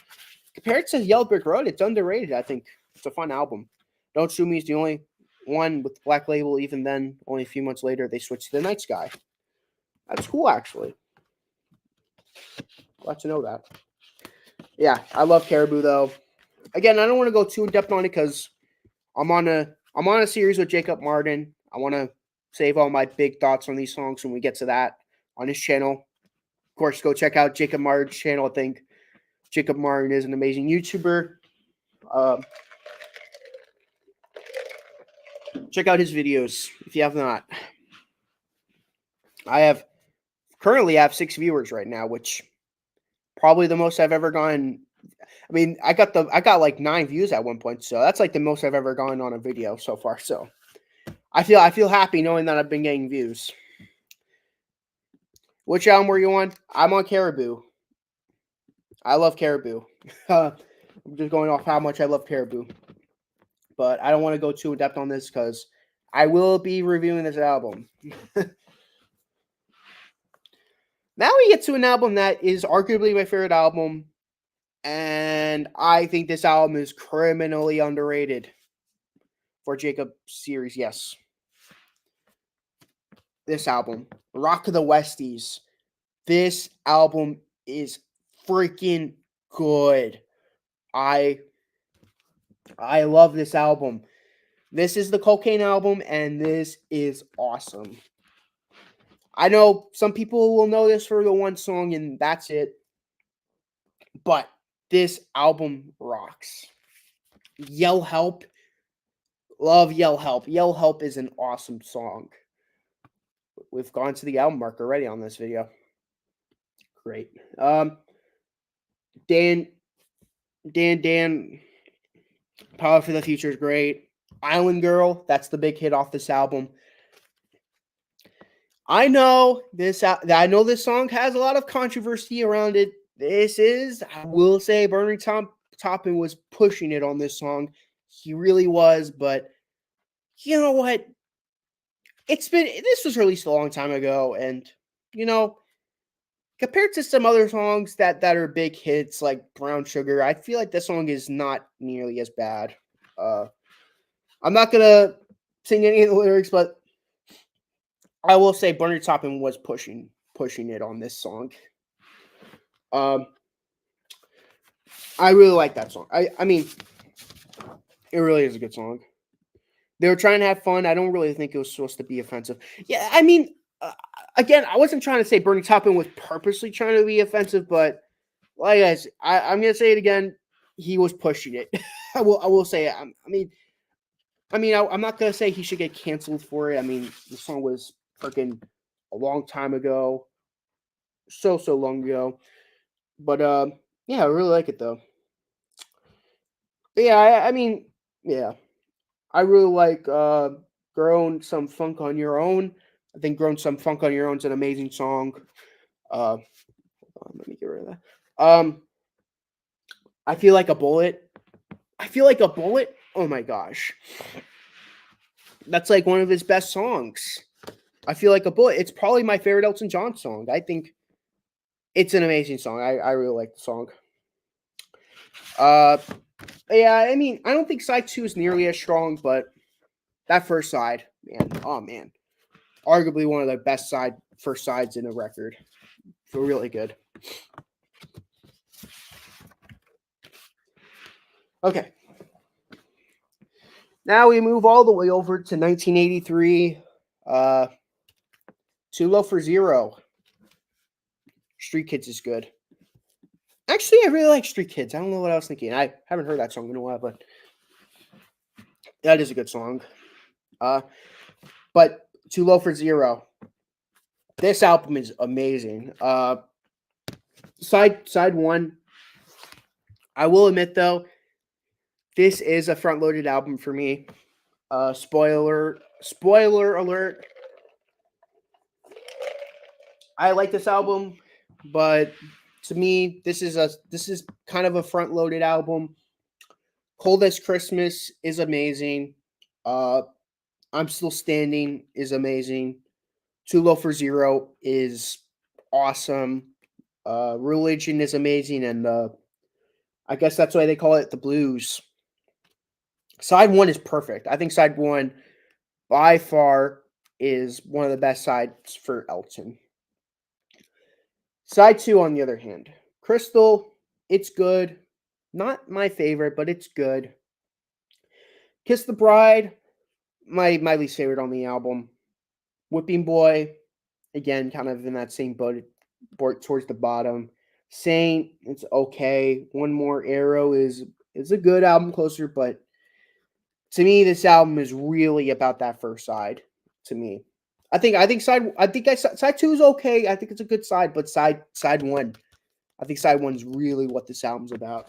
compared to Yellow Brick Road, it's underrated. I think it's a fun album. Don't Shoot Me is the only one with the black label. Even then, only a few months later, they switched to the Night Sky. That's cool, actually. Glad to know that. Yeah, I love Caribou though. Again, I don't want to go too in depth on it because I'm on a series with Jacob Martin. I want to save all my big thoughts on these songs when we get to that on his channel. Of course, go check out Jacob Martin's channel. I think Jacob Martin is an amazing YouTuber. Check out his videos if you have not. I currently have 6 viewers right now, which probably the most I've ever gotten. I mean, I got like 9 views at one point, so that's like the most I've ever gotten on a video so far. So I feel happy knowing that I've been getting views. Which album were you on? I'm on Caribou. I love Caribou. I'm just going off how much I love Caribou. But I don't want to go too in depth on this because I will be reviewing this album. Now we get to an album that is arguably my favorite album. And I think this album is criminally underrated for Jacob series. Yes. This album, Rock of the Westies. This album is freaking good. I love this album. This is the Cocaine album, and this is awesome. I know some people will know this for the one song and that's it, but this album rocks. Yell Help. Love Yell Help. Yell Help is an awesome song. We've gone to the album mark already on this video. Great. Dan, Dan, Power for the Future is great. Island Girl, that's the big hit off this album. I know this song has a lot of controversy around it. I will say, Bernie Taupin was pushing it on this song. He really was, but you know what? This was released a long time ago, and you know, compared to some other songs that are big hits like Brown Sugar, I feel like this song is not nearly as bad. I'm not gonna sing any of the lyrics, but I will say Bernie Taupin was pushing it on this song. I really like that song. I mean, it really is a good song. They were trying to have fun. I don't really think it was supposed to be offensive. Yeah, I mean, again, I wasn't trying to say Bernie Taupin was purposely trying to be offensive, but like I'm gonna say it again. He was pushing it. I will say it. I'm not gonna say he should get canceled for it. I mean, the song was freaking a long time ago, so long ago. But yeah, I really like it though. But yeah, I mean, yeah, I really like "Grown Some Funk on Your Own." I think "Grown Some Funk on Your Own" is an amazing song. Hold on, let me get rid of that. I feel like a bullet. I feel like a bullet. Oh my gosh, that's like one of his best songs. I feel like a bullet. It's probably my favorite Elton John song. I think it's an amazing song. I really like the song. Yeah, I mean, I don't think side 2 is nearly as strong, but that first side, man, oh man, arguably one of the best first sides in a record. Feel really good. Okay. Now we move all the way over to 1983. Too Low for Zero. Street Kids is good. Actually, I really like Street Kids. I don't know what I was thinking. I haven't heard that song in a while, but that is a good song. But Too Low for Zero. This album is amazing. Side 1. I will admit though, this is a front-loaded album for me. Spoiler alert. I like this album, but to me, this is kind of a front-loaded album. Cold as Christmas is amazing. I'm Still Standing is amazing. Too Low for Zero is awesome. Religion is amazing, and I guess that's why they call it the blues. Side 1 is perfect. I think side 1 by far is one of the best sides for Elton. Side 2, on the other hand, Crystal, it's good. Not my favorite, but it's good. Kiss the Bride, my least favorite on the album. Whipping Boy, again, kind of in that same boat towards the bottom. Saint, it's okay. One More Arrow is a good album closer, but to me, this album is really about that first side. To me, side 2 is okay. I think it's a good side, but side 1, I think side 1 is really what this album's about.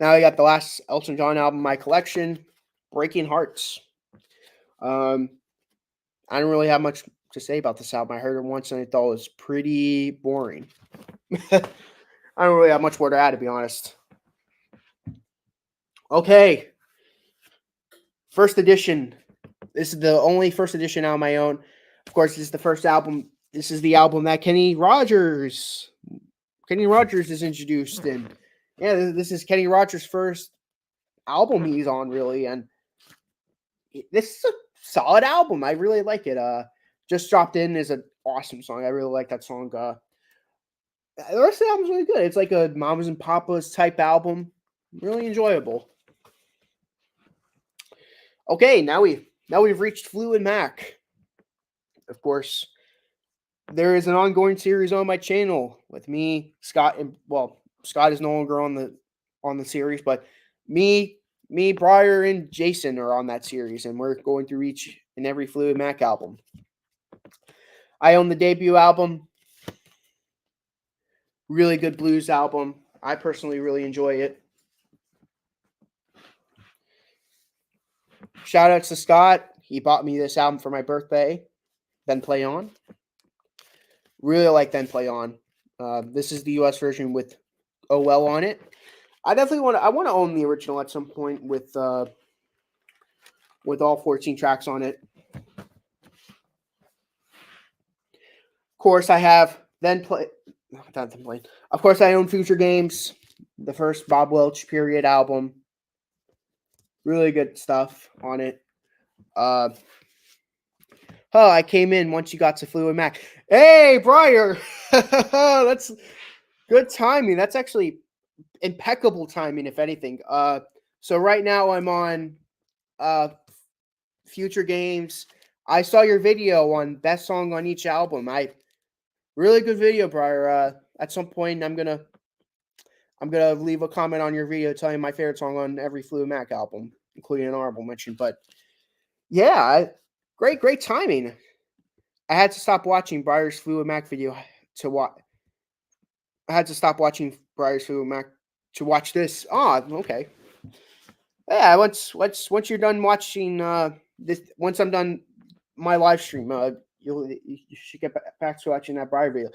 Now I got the last Elton John album in my collection, Breaking Hearts. I don't really have much to say about this album. I heard it once and I thought it was pretty boring. I don't really have much more to add, to be honest. Okay. First edition. This is the only first edition on my own. Of course, this is the first album. This is the album that Kenny Rogers is introduced in. Yeah, this is Kenny Rogers' first album he's on, really, and this is a solid album. I really like it. Just Dropped In is an awesome song. I really like that song. The rest of the album's really good. It's like a Mamas and Papas type album. Really enjoyable. Okay, now we Now we've reached Fleetwood Mac. Of course, there is an ongoing series on my channel with me, Scott, and Scott is no longer on the series, but me, Briar, and Jason are on that series, and we're going through each and every Fleetwood Mac album. I own the debut album. Really good blues album. I personally really enjoy it. Shout out to Scott. He bought me this album for my birthday. Then Play On. Really like Then Play On. This is the US version with OL on it. I definitely want to own the original at some point with all 14 tracks on it. Of course, I have Then Play. Not Then Play. Of course, I own Future Games, the first Bob Welch period album. Really good stuff on it. I came in once you got to Fleetwood Mac. Hey, Briar! That's good timing. That's actually impeccable timing, if anything. So right now I'm on Future Games. I saw your video on best song on each album. Really good video, Briar. At some point I'm gonna leave a comment on your video telling my favorite song on every Fleetwood Mac album, including an honorable mention. But yeah, great timing. I had to stop watching Briar's Fleetwood Mac video to watch. I had to stop watching Briar's Fleetwood Mac to watch this. Oh, okay. Yeah, once you're done watching this, once I'm done my live stream, you should get back to watching that Briar video.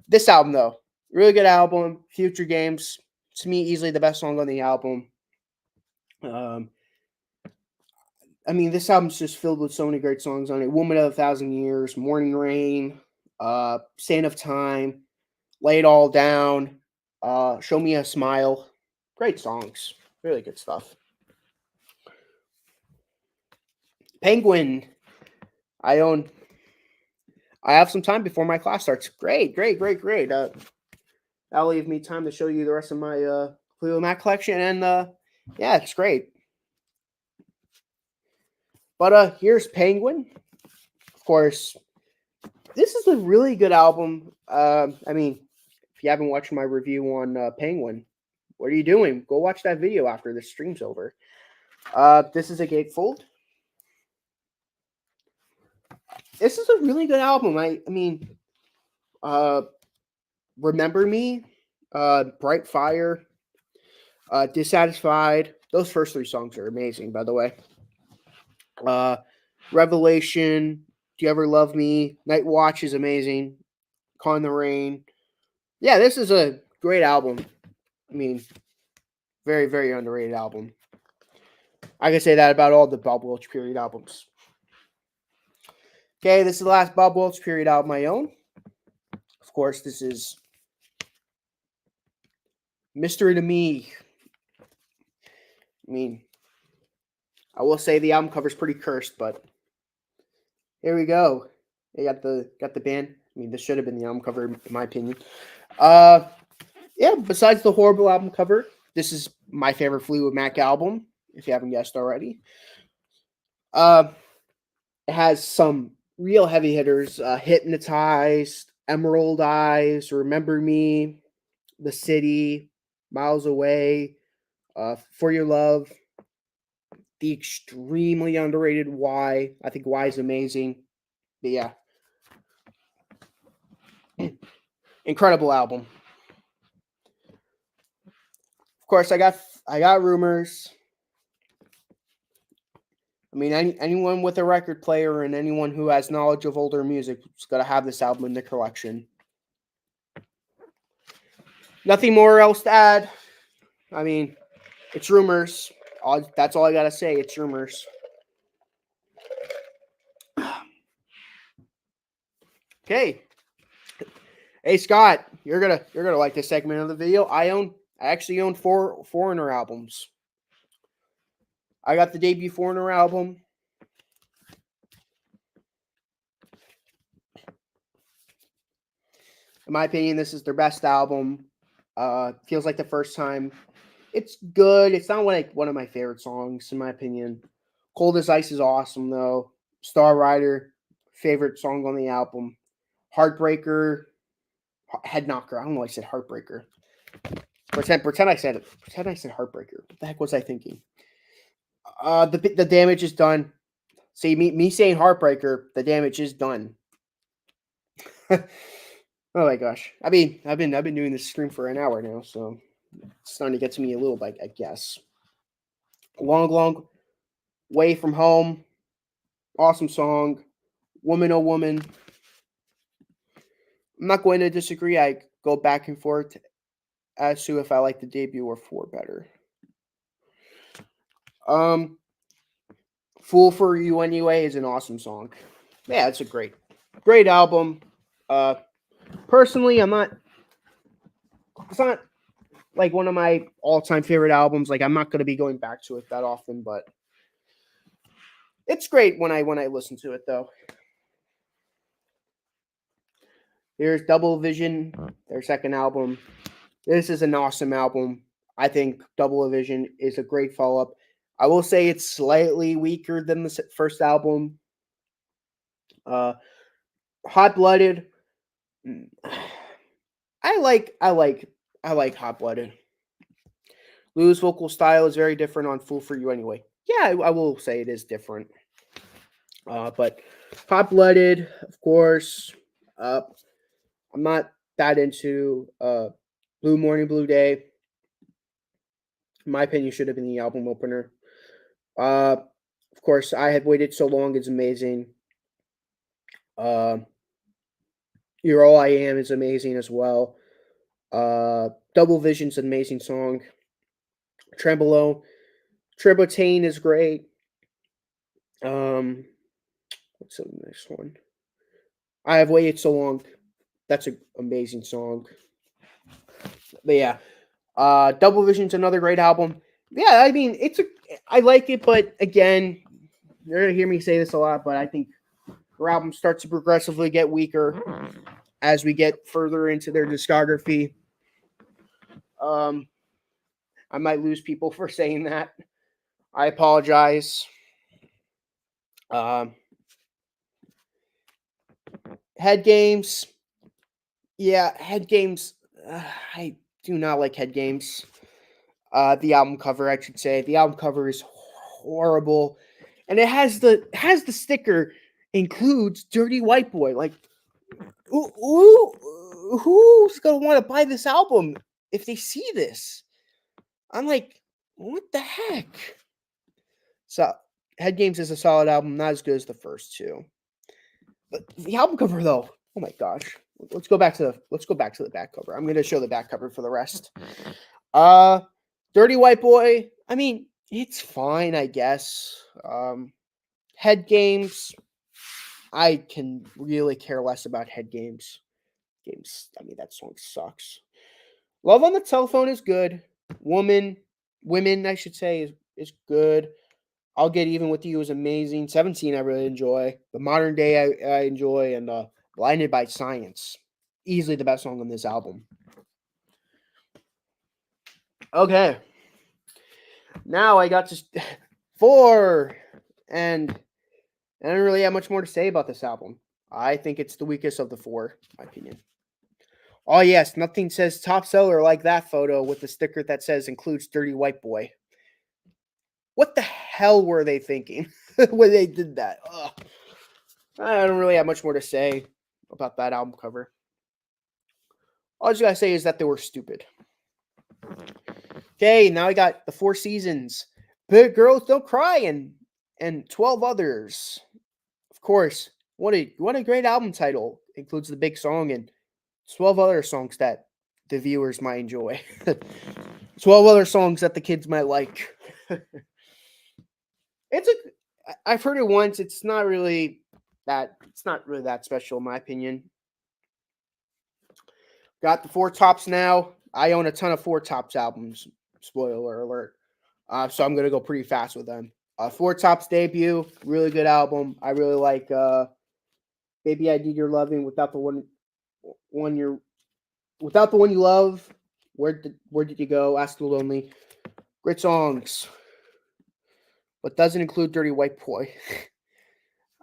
This album, though, really good album. Future Games, to me, easily the best song on the album. I mean, this album's just filled with so many great songs on it. Woman of 1,000 Years, Morning Rain, Saint of Time, Lay It All Down, Show Me a Smile. Great songs. Really good stuff. Penguin. I have some time before my class starts. Great. That'll leave me time to show you the rest of my Fleetwood Mac collection. And yeah, it's great. But here's Penguin. Of course, this is a really good album. I mean, if you haven't watched my review on Penguin, what are you doing? Go watch that video after the stream's over. This is a gatefold. This is a really good album. I mean, Remember Me, Bright Fire, Dissatisfied. Those first three songs are amazing, by the way. Revelation, Do You Ever Love Me? Night Watch is amazing. Caught in the Rain. Yeah, this is a great album. I mean, very underrated album. I can say that about all the Bob Welch period albums. Okay, this is the last Bob Welch period album I own. Of course, this is Mystery to Me. I mean, I will say the album cover's pretty cursed, but here we go. They got the band. I mean, this should have been the album cover, in my opinion. Yeah, besides the horrible album cover, this is my favorite Fleetwood Mac album, if you haven't guessed already. It has some real heavy hitters. Hypnotized, Emerald Eyes, Remember Me, The City, Miles Away, For Your Love, the extremely underrated Why. I think Why is amazing. But yeah. Incredible album. Of course, I got Rumors. I mean, anyone with a record player and anyone who has knowledge of older music is going to have this album in their collection. Nothing more else to add. I mean, it's Rumors. That's all I got to say. It's Rumors. Okay. Hey, Scott, you're gonna like this segment of the video. I actually own 4 Foreigner albums. I got the debut Foreigner album. In my opinion, this is their best album. Feels like the first time. It's good. It's not like one of my favorite songs, in my opinion. Cold as Ice is awesome though. Star Rider, favorite song on the album. Heartbreaker, Head Knocker. I don't know why I said Heartbreaker. Pretend I said it. Pretend I said Heartbreaker. What the heck was I thinking? The damage is done. See me saying Heartbreaker. The damage is done. Oh my gosh. I mean, I've been doing this stream for an hour now, so it's starting to get to me a little bit, I guess. Long way from home. Awesome song. Woman oh woman. I'm not going to disagree. I go back and forth as to if I like the debut or 4 better. Fool for You Anyway is an awesome song. Yeah, it's a great album. Personally, it's not like one of my all-time favorite albums. Like, I'm not going to be going back to it that often, but it's great when I listen to it though. Here's Double Vision, their second album. This is an awesome album. I think Double Vision is a great follow-up. I will say it's slightly weaker than the first album. Hot Blooded. I like Hot Blooded. Lou's vocal style is very different on Fool for You Anyway. Yeah, I will say it is different. But Hot Blooded, of course. I'm not that into Blue Morning Blue Day. In my opinion, should have been the album opener. Of course, I Had Waited So Long is amazing. You're All I Am is amazing as well. Double Vision's an amazing song. Trembolo. Tributane is great. What's the next one? I Have Waited So Long. That's an amazing song. But yeah, Double Vision's another great album. Yeah, I mean, I like it, but again, you're gonna hear me say this a lot, but I think her album starts to progressively get weaker as we get further into their discography. I might lose people for saying that. I apologize. Head Games. Yeah, Head Games. I do not like Head Games. The album cover, I should say. The album cover is horrible. And it has the sticker includes Dirty White Boy. Like, who's gonna want to buy this album if they see this? I'm like, what the heck? So, Head Games is a solid album, not as good as the first two. But the album cover, though, oh my gosh. Let's go back to the back cover. I'm gonna show the back cover for the rest. Dirty White Boy. I mean, it's fine, I guess. Head Games. I can really care less about Head Games. I mean, that song sucks. Love on the Telephone is good. Women, I should say, is good. I'll Get Even With You is amazing. 17, I really enjoy. The Modern Day, I enjoy. And Blinded by Science. Easily the best song on this album. Okay. Now I got to 4. And I don't really have much more to say about this album. I think it's the weakest of the 4, in my opinion. Oh, yes. Nothing says top seller like that photo with the sticker that says includes Dirty White Boy. What the hell were they thinking when they did that? Ugh. I don't really have much more to say about that album cover. All I just gotta say is that they were stupid. Okay, now I got the 4 Seasons, Big Girls Don't Cry, and 12 Others. Of course, what a great album title. Includes the big song and 12 other songs that the viewers might enjoy. 12 other songs that the kids might like. I've heard it once. It's not really that special in my opinion. Got the 4 Tops now. I own a ton of 4 Tops albums. Spoiler alert. So I'm gonna go pretty fast with them. 4 Tops debut, really good album. I really like Baby I Need Your Loving, Without the One you love. Where did you go? Ask the Lonely. Great songs. but doesn't include Dirty White Boy.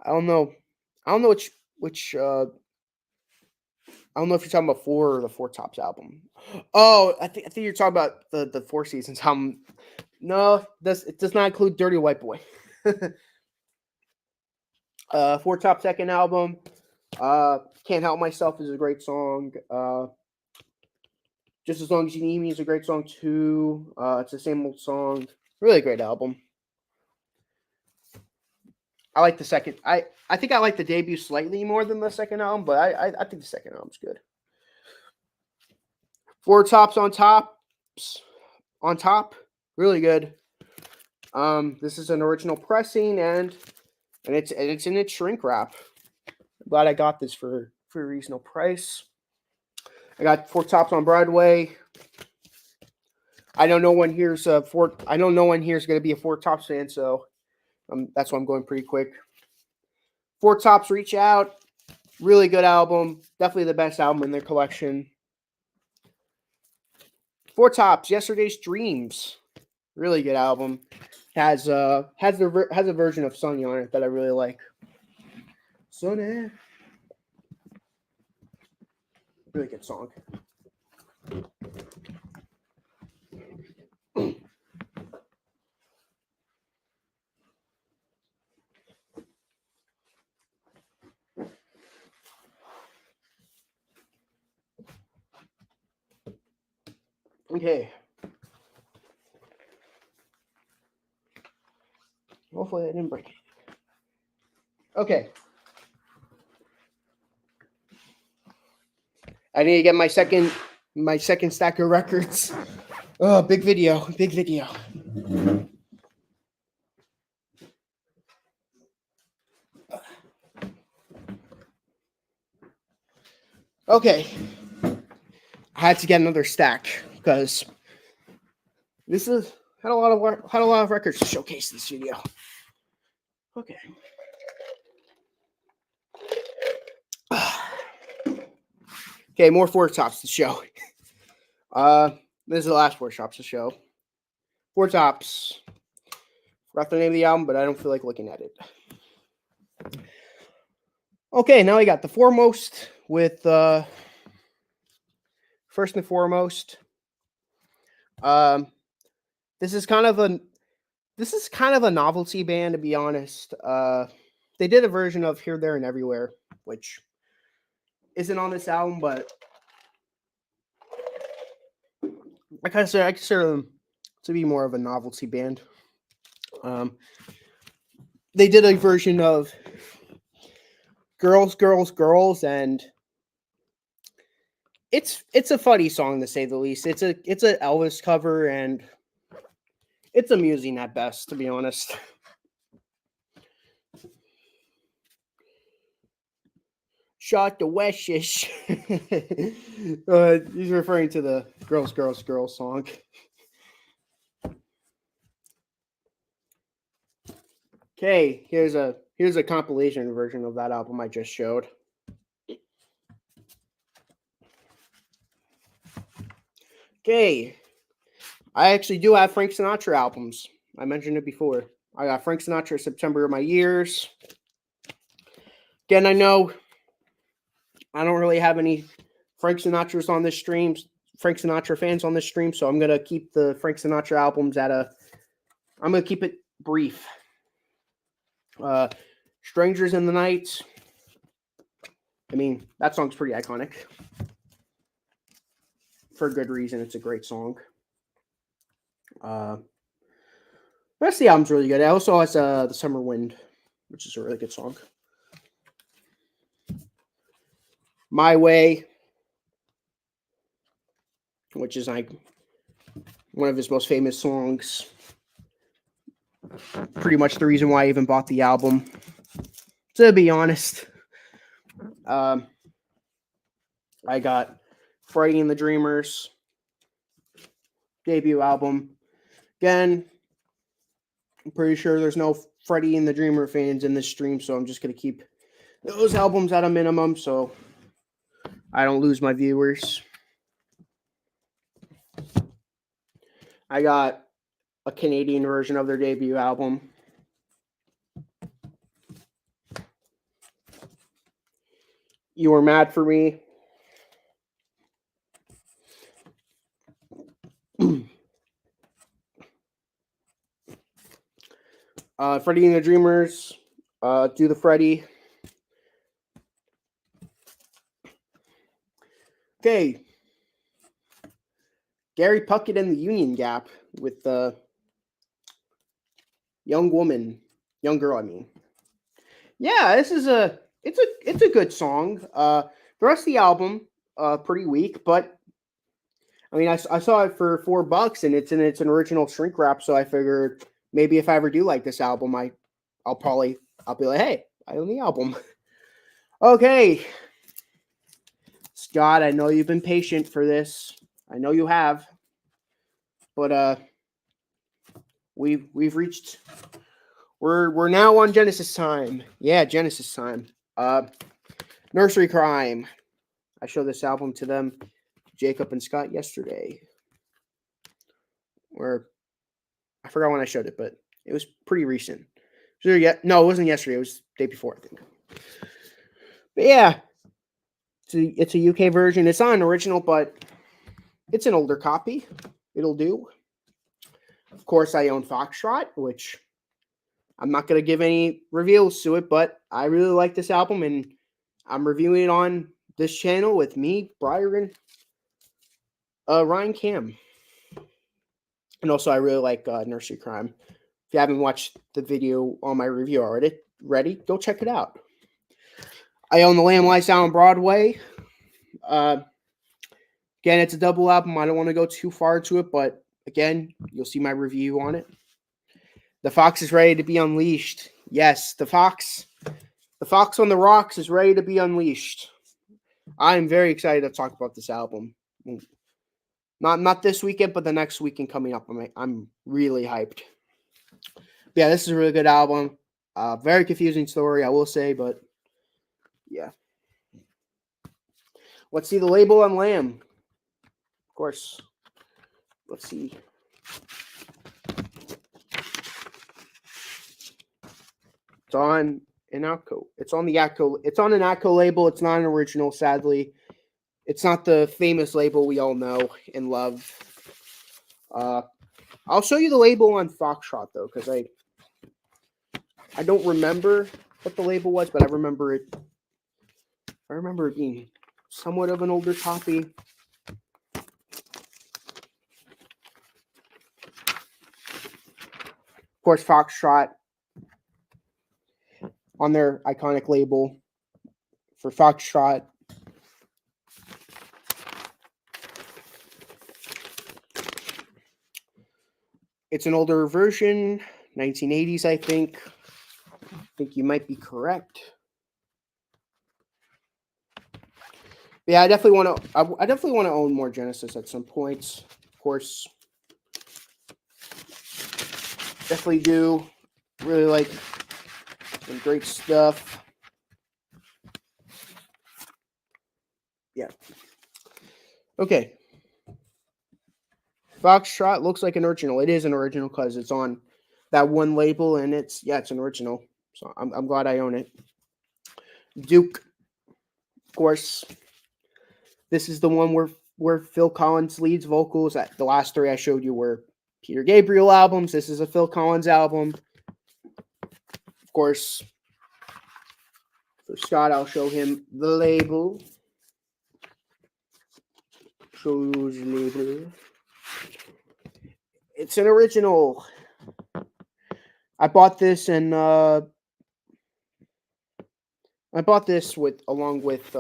I don't know. I don't know which. I don't know if you're talking about Four or the Four Tops album. Oh, I think you're talking about the Four Seasons album. No, it does not include Dirty White Boy. Four Top second album. Can't Help Myself is a great song. Just As Long As You Need Me is a great song too. It's the same old song. Really great album. I like the second. I think I like the debut slightly more than the second album, but I think the second album's good. Four Tops on top, really good. This is an original pressing and it's in its shrink wrap. I'm glad I got this for a reasonable price. I got Four Tops on Broadway. I don't know when here's going to be a Four Tops fan, so that's why I'm going pretty quick. Four Tops Reach Out, really good album. Definitely the best album in their collection. Four Tops Yesterday's Dreams, really good album. Has a version of Sunny on it that I really like. Sunny, really good song. Okay. Hopefully I didn't break it. Okay. I need to get my second stack of records. Oh, big video. Okay. I had to get another stack because this had a lot of records to showcase this video. Okay. Okay, more Four Tops to show. This is the last Four Tops to show. Four Tops. Forgot the name of the album, but I don't feel like looking at it. Okay, now I got the Foremost with First and Foremost. This is kind of a novelty band, to be honest. They did a version of Here, There, and Everywhere, which isn't on this album, but I consider them to be more of a novelty band. They did a version of Girls, Girls, Girls, and it's a funny song to say the least. It's an Elvis cover, and it's amusing at best, to be honest. Shot the Weshish. He's referring to the Girls, Girls, Girls song. Okay, here's a compilation version of that album I just showed. Okay, I actually do have Frank Sinatra albums. I mentioned it before. I got Frank Sinatra, September of My Years. Again, I know I don't really have any Frank Sinatra fans on this stream, so I'm gonna keep the Frank Sinatra albums I'm gonna keep it brief. Strangers in the Night. I mean, that song's pretty iconic. For a good reason. It's a great song. The rest of the album's really good. It also has The Summer Wind, which is a really good song. My Way, which is like one of his most famous songs. Pretty much the reason why I even bought the album, to be honest. I got Freddie and the Dreamers debut album. Again, I'm pretty sure there's no Freddie and the Dreamer fans in this stream, so I'm just going to keep those albums at a minimum so I don't lose my viewers. I got a Canadian version of their debut album. You Were Mad for Me. Freddie and the Dreamers. Do the Freddy. Okay. Gary Puckett and the Union Gap with the young girl. I mean, yeah, this is it's a good song. The rest of the album, pretty weak, but I mean, I saw it for $4 and it's an original shrink wrap, so I figured maybe if I ever do like this album, I'll be like, hey, I own the album. Okay, Scott, I know you've been patient for this. I know you have, but we've reached. We're now on Genesis time. Yeah, Genesis time. Nursery Crime. I showed this album to them, Jacob and Scott, yesterday. Or I forgot when I showed it, but it was pretty recent. No, it wasn't yesterday. It was the day before, I think. But yeah, it's a UK version. It's not an original, but it's an older copy. It'll do. Of course, I own Foxtrot, which I'm not going to give any reveals to it, but I really like this album, and I'm reviewing it on this channel with me, Brian, Ryan Cam. And also, I really like Nursery Crime. If you haven't watched the video on my review already, go check it out. I own The Lamb Lies Down on Broadway. Again, it's a double album. I don't want to go too far into it, but again, you'll see my review on it. The Fox is ready to be unleashed. Yes, the Fox on the Rocks is ready to be unleashed. I'm very excited to talk about this album. Not this weekend, but the next weekend coming up. I'm really hyped. But yeah, this is a really good album. Very confusing story, I will say, but yeah. Let's see the label on Lamb. Of course. Let's see. It's on an Atco. It's on the Atco. It's on an Atco label. It's not an original, sadly. It's not the famous label we all know and love. I'll show you the label on Foxtrot though, because I don't remember what the label was, but I remember it. I remember it being somewhat of an older copy. Of course, Foxtrot on their iconic label for Foxtrot. It's an older version, 1980s, I think. I think you might be correct. But yeah, I definitely want to own more Genesis at some points. Of course, definitely do. Really like some great stuff. Yeah. Okay. Foxtrot looks like an original. It is an original because it's on that one label, and it's an original. So I'm glad I own it. Duke, of course. This is the one where Phil Collins leads vocals. The last three I showed you were Peter Gabriel albums. This is a Phil Collins album. Of course, for Scott, I'll show him the label. Shows label. It's an original. I bought this and I bought this along with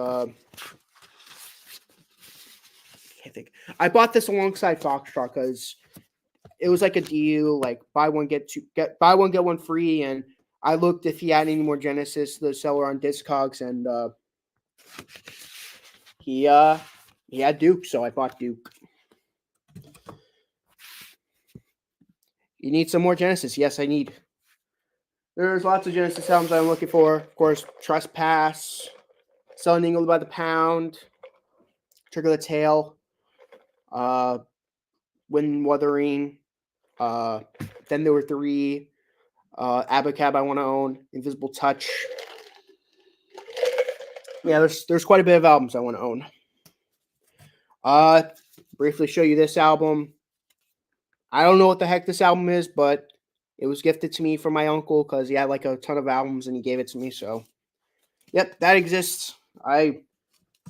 I bought this alongside Foxtrot because it was like a deal, like buy one get one free, and I looked if he had any more Genesis, the seller on Discogs, and he had Duke, so I bought Duke. You need some more Genesis? Yes, I need. There's lots of Genesis albums I'm looking for. Of course, Trespass, Selling England by the Pound, Trigger the Tail, Wind Wuthering. Then there were three. Abacab I want to own. Invisible Touch. Yeah, there's quite a bit of albums I want to own. Uh, Briefly show you this album. I don't know what the heck this album is, but it was gifted to me from my uncle because he had like a ton of albums and he gave it to me. So, yep, that exists. I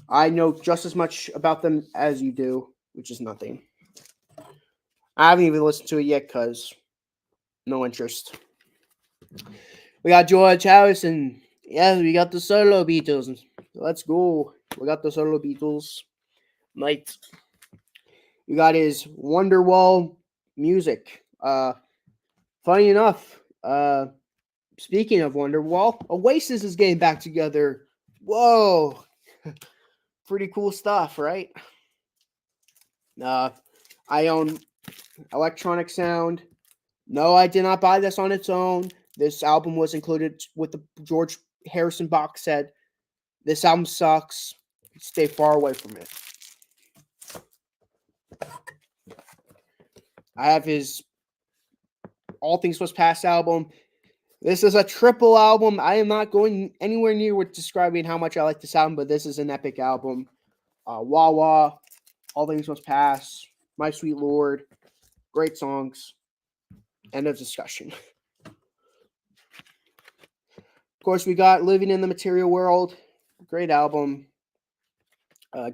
know just as much about them as you do, which is nothing. I haven't even listened to it yet because no interest. We got George Harrison. Yes, we got the solo Beatles. Let's go. We got the solo Beatles. Night. We got his Wonderwall music. Funny enough, speaking of Wonderwall, Oasis is getting back together. Whoa. Pretty cool stuff, right? I own Electronic Sound. No, I did not buy this on its own. This album was included with the George Harrison box set. This album sucks. Stay far away from it. I have his All Things Must Pass album. This is a triple album. I am not going anywhere near with describing how much I like this album, but this is an epic album. Wah Wah, All Things Must Pass, My Sweet Lord, great songs. End of discussion. Of course, we got Living in the Material World, great album.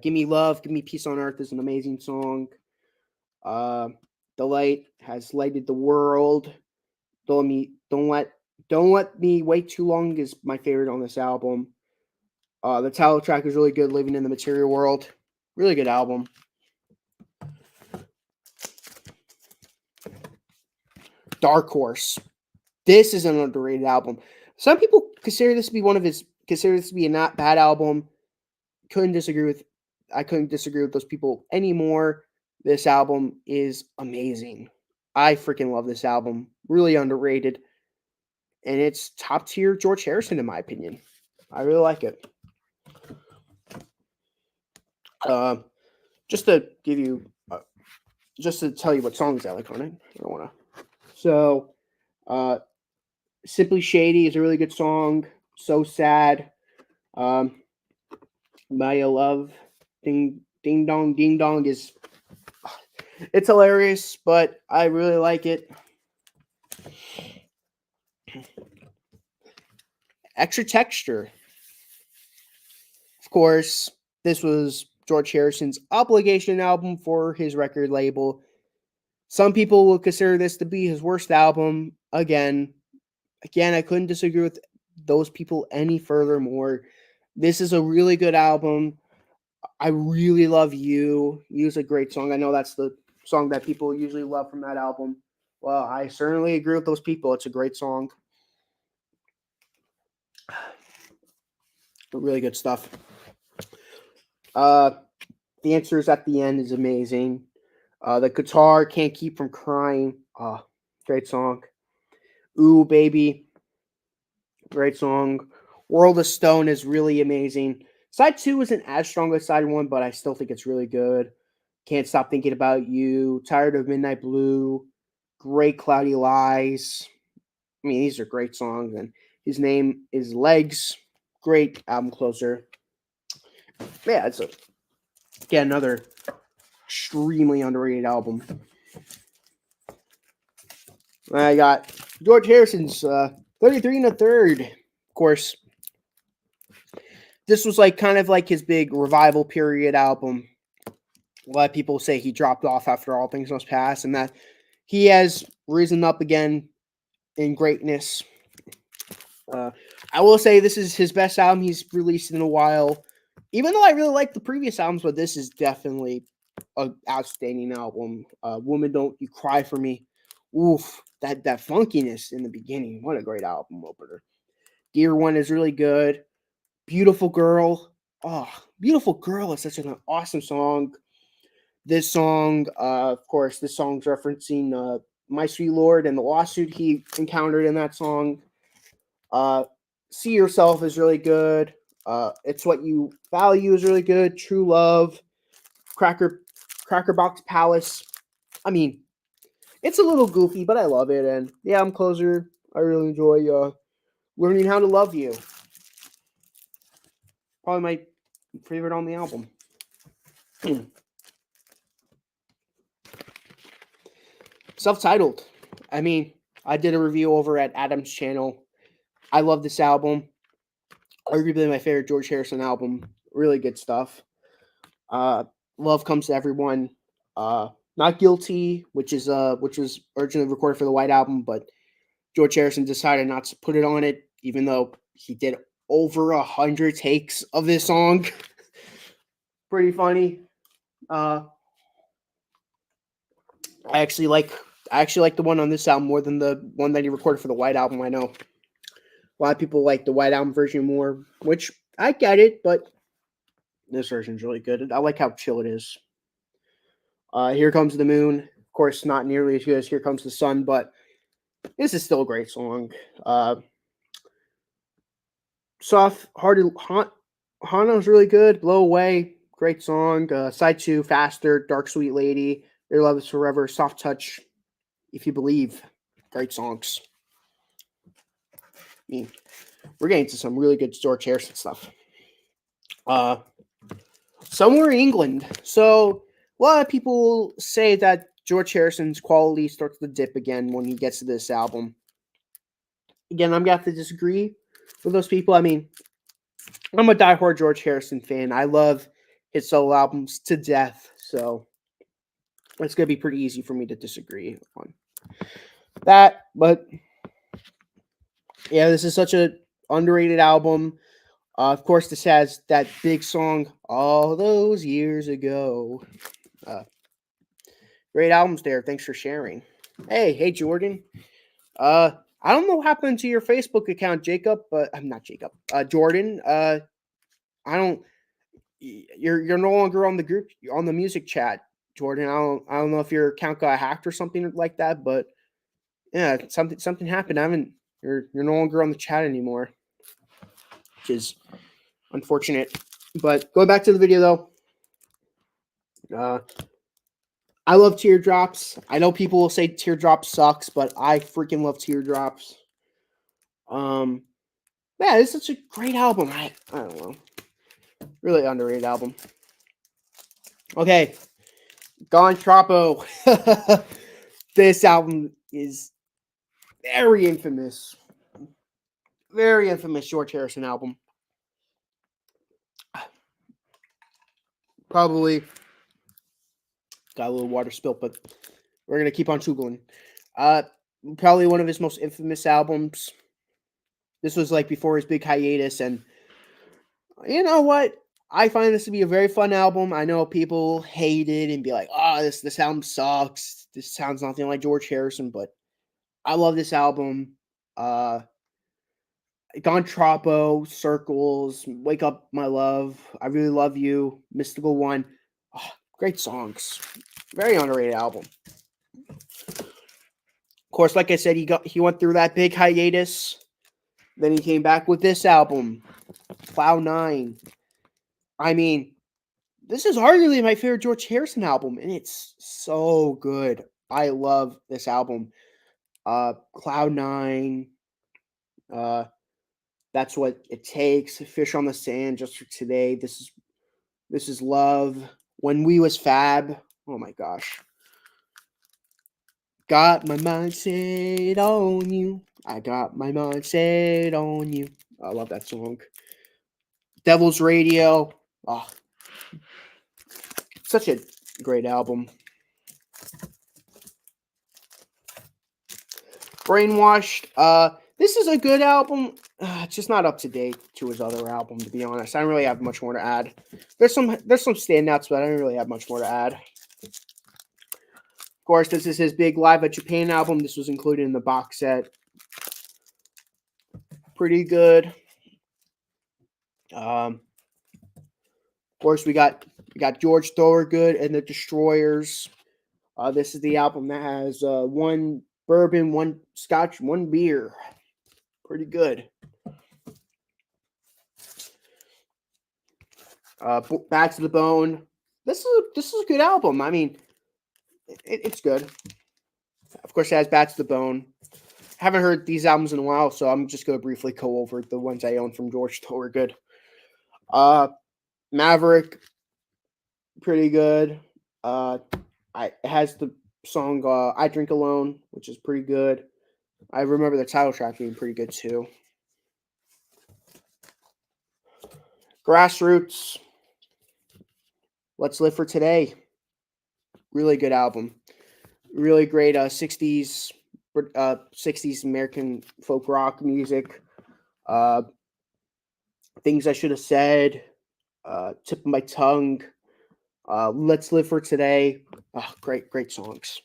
Give Me Love, Give Me Peace on Earth is an amazing song. The Light has lighted the world. Don't let me wait too long is my favorite on this album. The title track is really good. Living in the Material World, really good album. Dark Horse. This is an underrated album. Some people consider this to be a not bad album. I couldn't disagree with those people anymore. This album is amazing. I freaking love this album. Really underrated. And it's top tier George Harrison in my opinion. I really like it. Just to give you, just to tell you what songs I like on it. I don't want to. So, Simply Shady is a really good song. So Sad. My Love. Ding Ding Dong is, it's hilarious, but I really like it. Extra Texture. Of course, this was George Harrison's obligation album for his record label. Some people will consider this to be his worst album. Again, I couldn't disagree with those people any furthermore. This is a really good album. I really love You. You's a great song. I know that's the song that people usually love from that album. Well, I certainly agree with those people. It's a great song. Really good stuff. The Answers at the End is amazing. The guitar, Can't Keep From Crying. Great song. Ooh, Baby. Great song. World of Stone is really amazing. Side 2 isn't as strong as side 1, but I still think it's really good. Can't Stop Thinking About You. Tired of Midnight Blue. Great Cloudy Lies. I mean, these are great songs. And His Name is Legs. Great album closer. Yeah, it's another extremely underrated album. I got George Harrison's 33 and a Third. Of course, this was like kind of like his big revival period album. A lot of people say he dropped off after All Things Must Pass, and that he has risen up again in greatness. I will say this is his best album he's released in a while. Even though I really like the previous albums, but this is definitely an outstanding album. Woman, Don't You Cry For Me. Oof, that funkiness in the beginning. What a great album opener. Dear One is really good. Beautiful Girl. Oh, Beautiful Girl is such an awesome song. This song, of course, this song's referencing My Sweet Lord and the lawsuit he encountered in that song. See Yourself is really good. It's What You Value is really good. True Love. Cracker Box Palace. I mean, it's a little goofy, but I love it. And yeah, I'm Closer. I really enjoy Learning How to Love You. Probably my favorite on the album. Self-titled. I mean, I did a review over at Adam's channel. I love this album. Arguably my favorite George Harrison album. Really good stuff. Love Comes to Everyone. Not Guilty, which was originally recorded for the White Album, but George Harrison decided not to put it on it, even though he did over 100 takes of this song. Pretty funny. I actually like the one on this album more than the one that he recorded for the White Album. I know a lot of people like the White Album version more, which I get it, but this version's really good. I like how chill it is. Here Comes the Moon. Of course, not nearly as good as Here Comes the Sun, but this is still a great song. Soft Hearted Hana's really good. Blow Away, great song. Side 2, Faster, Dark Sweet Lady, Your Love is Forever, Soft Touch, If You Believe, great songs. I mean, we're getting to some really good George Harrison stuff. Somewhere in England. So a lot of people say that George Harrison's quality starts to dip again when he gets to this album. Again, I'm going to have to disagree with those people. I mean, I'm a diehard George Harrison fan. I love his solo albums to death. So it's going to be pretty easy for me to disagree on that. But yeah, this is such an underrated album. Of course, this has that big song, All Those Years Ago. Great albums there. Thanks for sharing. Hey, Jordan. I don't know what happened to your Facebook account, Jacob, but I'm not Jacob. Jordan. I don't. You're no longer on the group, on the music chat, Jordan. I don't know if your account got hacked or something like that, but yeah, something happened. You're no longer on the chat anymore, which is unfortunate. But going back to the video though, I love Teardrops. I know people will say Teardrops sucks, but I freaking love Teardrops. Yeah, it's such a great album. I don't know. Really underrated album. Okay. Gone Troppo. This album is very infamous. Very infamous George Harrison album. Probably got a little water spilt, but we're gonna keep on chugging. Probably one of his most infamous albums. This was like before his big hiatus, and you know what? I find this to be a very fun album. I know people hate it and be like, "Oh, this album sucks. This sounds nothing like George Harrison," but I love this album. Gone Troppo, Circles, Wake Up My Love, I Really Love You, Mystical One. Oh, great songs. Very underrated album. Of course, like I said, he went through that big hiatus. Then he came back with this album, Cloud 9. I mean, this is arguably my favorite George Harrison album, and it's so good. I love this album. Cloud 9. That's What It Takes. Fish on the Sand, Just for Today. This is Love. When We Was Fab. Oh my gosh. Got my mind set on you. I got my mind set on you. I love that song. Devil's Radio. Oh, such a great album. Brainwashed. This is a good album. It's just not up to date to his other album, to be honest. I don't really have much more to add. There's some standouts, but I don't really have much more to add. Of course, this is his big Live at Japan album. This was included in the box set. Pretty good. Of course, we got George Thorogood and the Destroyers. This is the album that has one bourbon, one scotch, one beer. Pretty good. Back to the Bone. This is a good album. I mean, it's good. Of course, it has Back to the Bone. Haven't heard these albums in a while, so I'm just going to briefly go over the ones I own from George Thorogood. Uh, Maverick, pretty good. Uh, it has the song "I Drink Alone," which is pretty good. I remember the title track being pretty good too. Grassroots, Let's Live for Today. Really good album. Really great 60s American folk rock music. Uh, Things I Should Have Said, Tip of My Tongue, Let's Live for Today. Oh, great songs.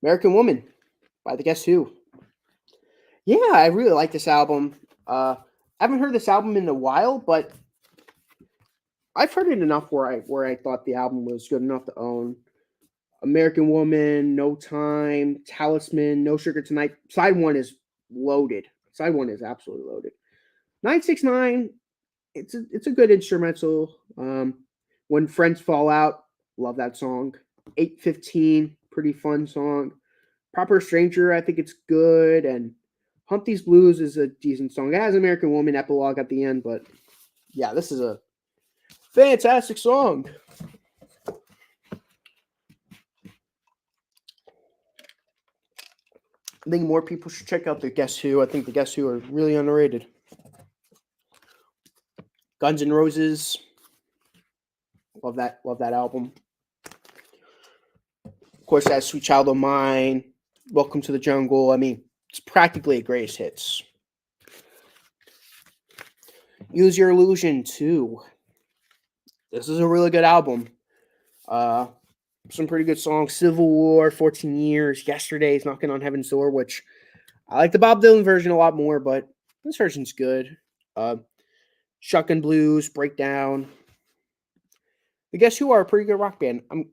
American Woman by the Guess Who. Yeah, I really like this album. I haven't heard this album in a while, but I've heard it enough where I thought the album was good enough to own. American Woman, No Time, Talisman, No Sugar Tonight. Side one is loaded. Side one is absolutely loaded. 969. It's a good instrumental. When Friends Fall Out, love that song. 815, pretty fun song. Proper Stranger, I think it's good, and Humpty's Blues is a decent song. It has American Woman epilogue at the end, but yeah, this is a fantastic song. I think more people should check out the Guess Who. I think the Guess Who are really underrated. Guns N' Roses, love that album. Of course, that Sweet Child of Mine, Welcome to the Jungle. I mean, it's practically a greatest hits. Use Your Illusion 2. This is a really good album. Some pretty good songs. Civil War, 14 Years, Yesterday's Knocking on Heaven's Door, which I like the Bob Dylan version a lot more, but this version's good. Shotgun Blues, Breakdown. I Guess Who are a pretty good rock band. I'm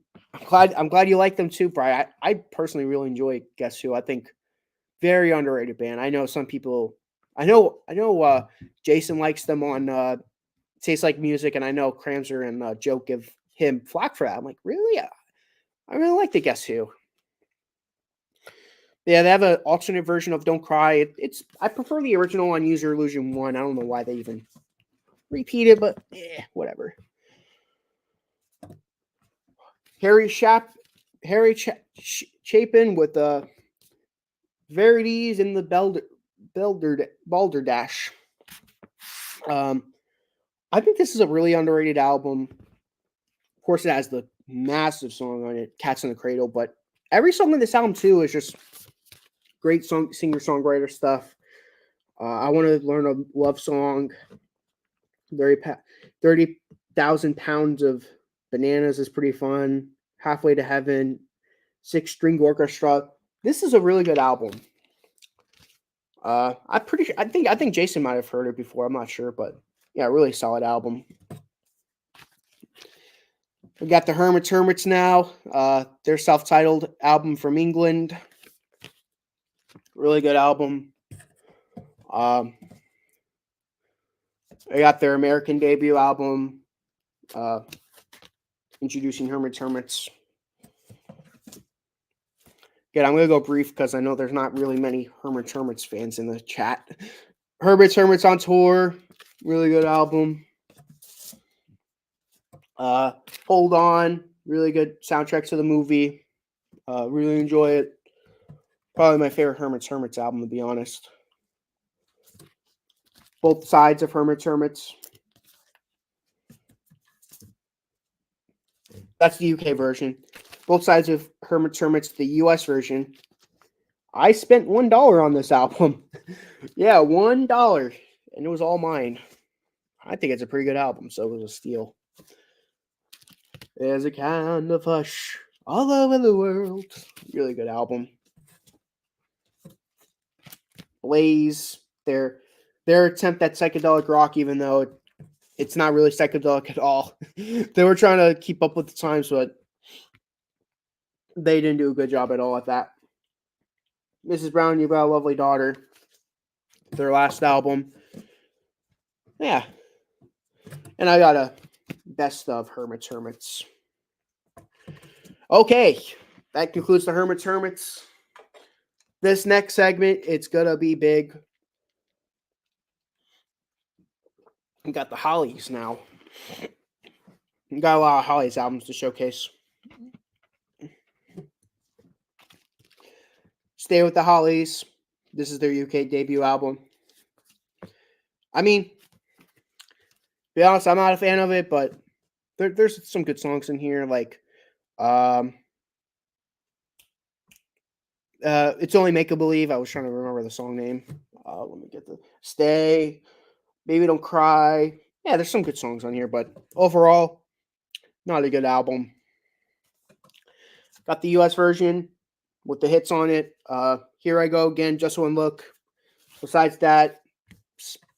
glad you like them too, Brian. I personally really enjoy Guess Who. I think very underrated band. I know some people. I know. Jason likes them on Tastes Like Music, and I know Cramser and Joe give him flack for that. I'm like, really? I really like the Guess Who. Yeah, they have an alternate version of "Don't Cry." I prefer the original on Use Your Illusion 1. I don't know why they even repeat it, but whatever. Harry Chapin with Verities in the Balderdash. I think this is a really underrated album. Of course, it has the massive song on it, "Cats in the Cradle," but every song on this album too is just great singer-songwriter stuff. I Want to Learn a Love Song. 30,000 Pounds of Bananas is pretty fun. Halfway to Heaven. Six String Orchestra. This is a really good album. I'm pretty sure. I think Jason might have heard it before. I'm not sure, but yeah, really solid album. We got the Hermits now. Their self-titled album from England. Really good album. They got their American debut album, introducing Hermits. Again, I'm going to go brief because I know there's not really many Hermits fans in the chat. Hermits on Tour, really good album. Hold On, really good soundtrack to the movie. Really enjoy it. Probably my favorite Hermits album, to be honest. Both sides of Hermits. That's the UK version. Both sides of Hermits, the US version. I spent $1 on this album. Yeah, $1. And it was all mine. I think it's a pretty good album, so it was a steal. There's a kind of hush all over the world. Really good album. Blaze, their attempt at psychedelic rock, even though it's not really psychedelic at all. They were trying to keep up with the times, but they didn't do a good job at all at that. Mrs. Brown, You've Got a Lovely Daughter. Their last album. Yeah. And I got a best of Hermits. Okay. That concludes the Hermits. This next segment, it's going to be big. We got the Hollies now. We got a lot of Hollies albums to showcase. Stay with the Hollies. This is their UK debut album. I mean, to be honest, I'm not a fan of it, but there's some good songs in here. Like, It's Only Make a Believe. I was trying to remember the song name. Let me get the Stay. Baby Don't Cry. Yeah, there's some good songs on here, but overall, not a good album. Got the US version with the hits on it. Here I Go Again, Just One Look. Besides that,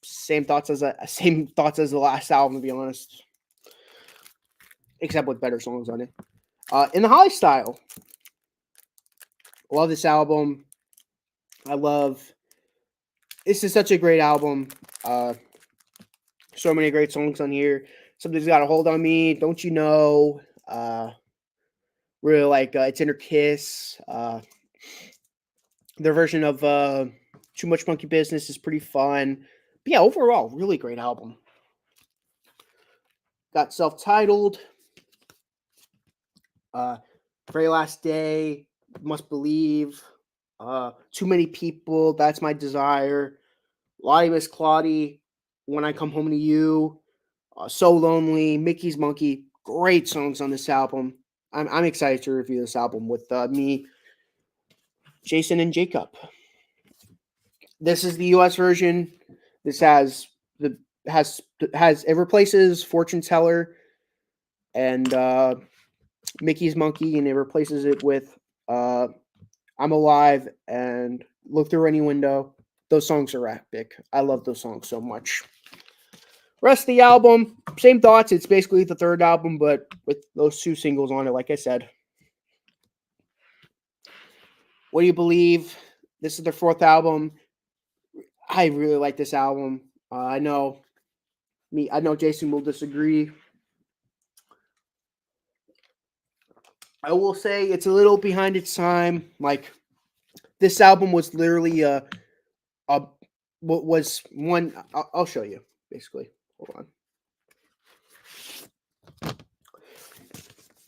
same thoughts as the last album, to be honest, except with better songs on it. In the Holly style, love this album. This is such a great album. So many great songs on here. Something's Got a Hold on Me. Don't You Know? Really like It's Inner Kiss. Their version of Too Much Monkey Business is pretty fun. But yeah, overall, really great album. Got Self-Titled. Very Last Day. Must Believe. Too Many People. That's My Desire. Lottie Miss Claudie. When I Come Home to You. So Lonely. Mickey's Monkey. Great songs on this album. I'm excited to review this album with me, Jason, and Jacob. This is the US version. This it replaces Fortune Teller and Mickey's Monkey, and it replaces it with I'm Alive and Look Through Any Window. Those songs are epic. I love those songs so much. Rest of the album, same thoughts. It's basically the third album, but with those two singles on it, like I said. What Do You Believe? This is their fourth album. I really like this album. I know Jason will disagree. I will say it's a little behind its time. Like, this album was literally was one. I'll show you basically. Hold on.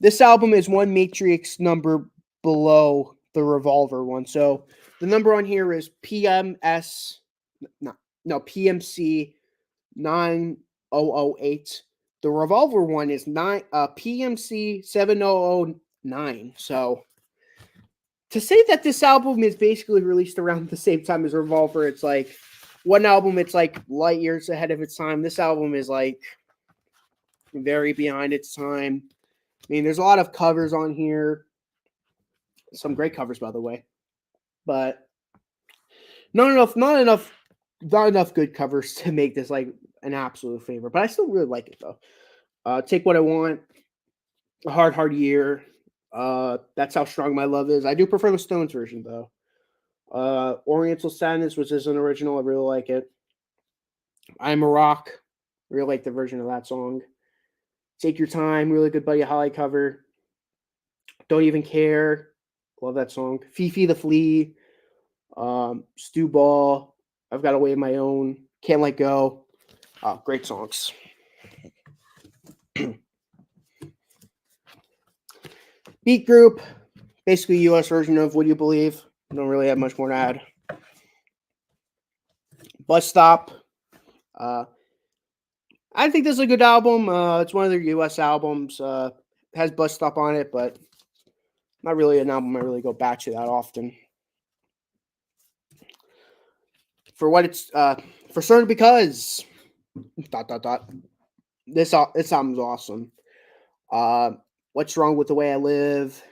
This album is one Matrix number below the Revolver one. So the number on here is PMC 9008. The Revolver one is PMC 7009. So to say that this album is basically released around the same time as Revolver, it's like one album, it's like light years ahead of its time. This album is like very behind its time. I mean, there's a lot of covers on here. Some great covers, by the way. But not enough good covers to make this like an absolute favorite. But I still really like it though. Take What I Want, A Hard Year. That's How Strong My Love Is. I do prefer the Stones version though. Oriental Sadness, which is an original. I really like it. I'm a Rock. Really like the version of that song. Take Your Time, really good Buddy Holly cover. Don't Even Care. Love that song. Fifi the Flea. Stu Ball. I've Got a Way of My Own. Can't Let Go. Great songs. Beat Group. Basically US version of Would You Believe. Don't really have much more to add. Bus Stop. I think this is a good album. It's one of their US albums. Has Bus Stop on it, but not really an album I really go back to that often. For what it's for certain, because ... This album's awesome. What's Wrong with the Way I Live?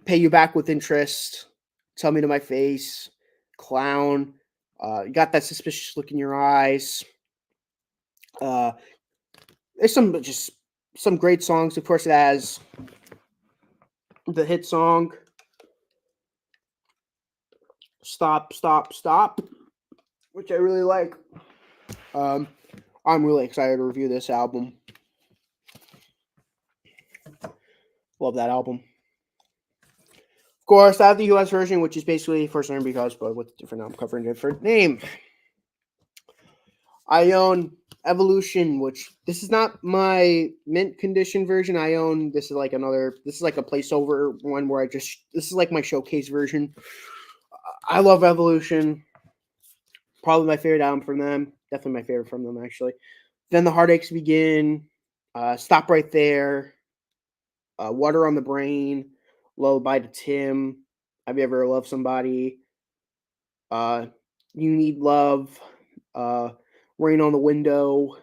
Pay You Back with Interest. Tell Me to My Face. Clown. You Got That Suspicious Look in Your Eyes. There's some great songs. Of course, it has the hit song Stop, Stop, Stop, which I really like. I'm really excited to review this album. Love that album. Of course, I have the US version, which is basically For Certain Because, but with a different album cover and different name. I own Evolution, which this is not my mint condition version. I own this is like another. This is like a placeover one where this is like my showcase version. I love Evolution. Probably my favorite album from them. Definitely my favorite from them actually. Then the Heartaches Begin. Stop Right There. Water on the Brain. Lullaby to Tim. Have you ever loved somebody? Uh, you Need Love. Uh, Rain on the Window.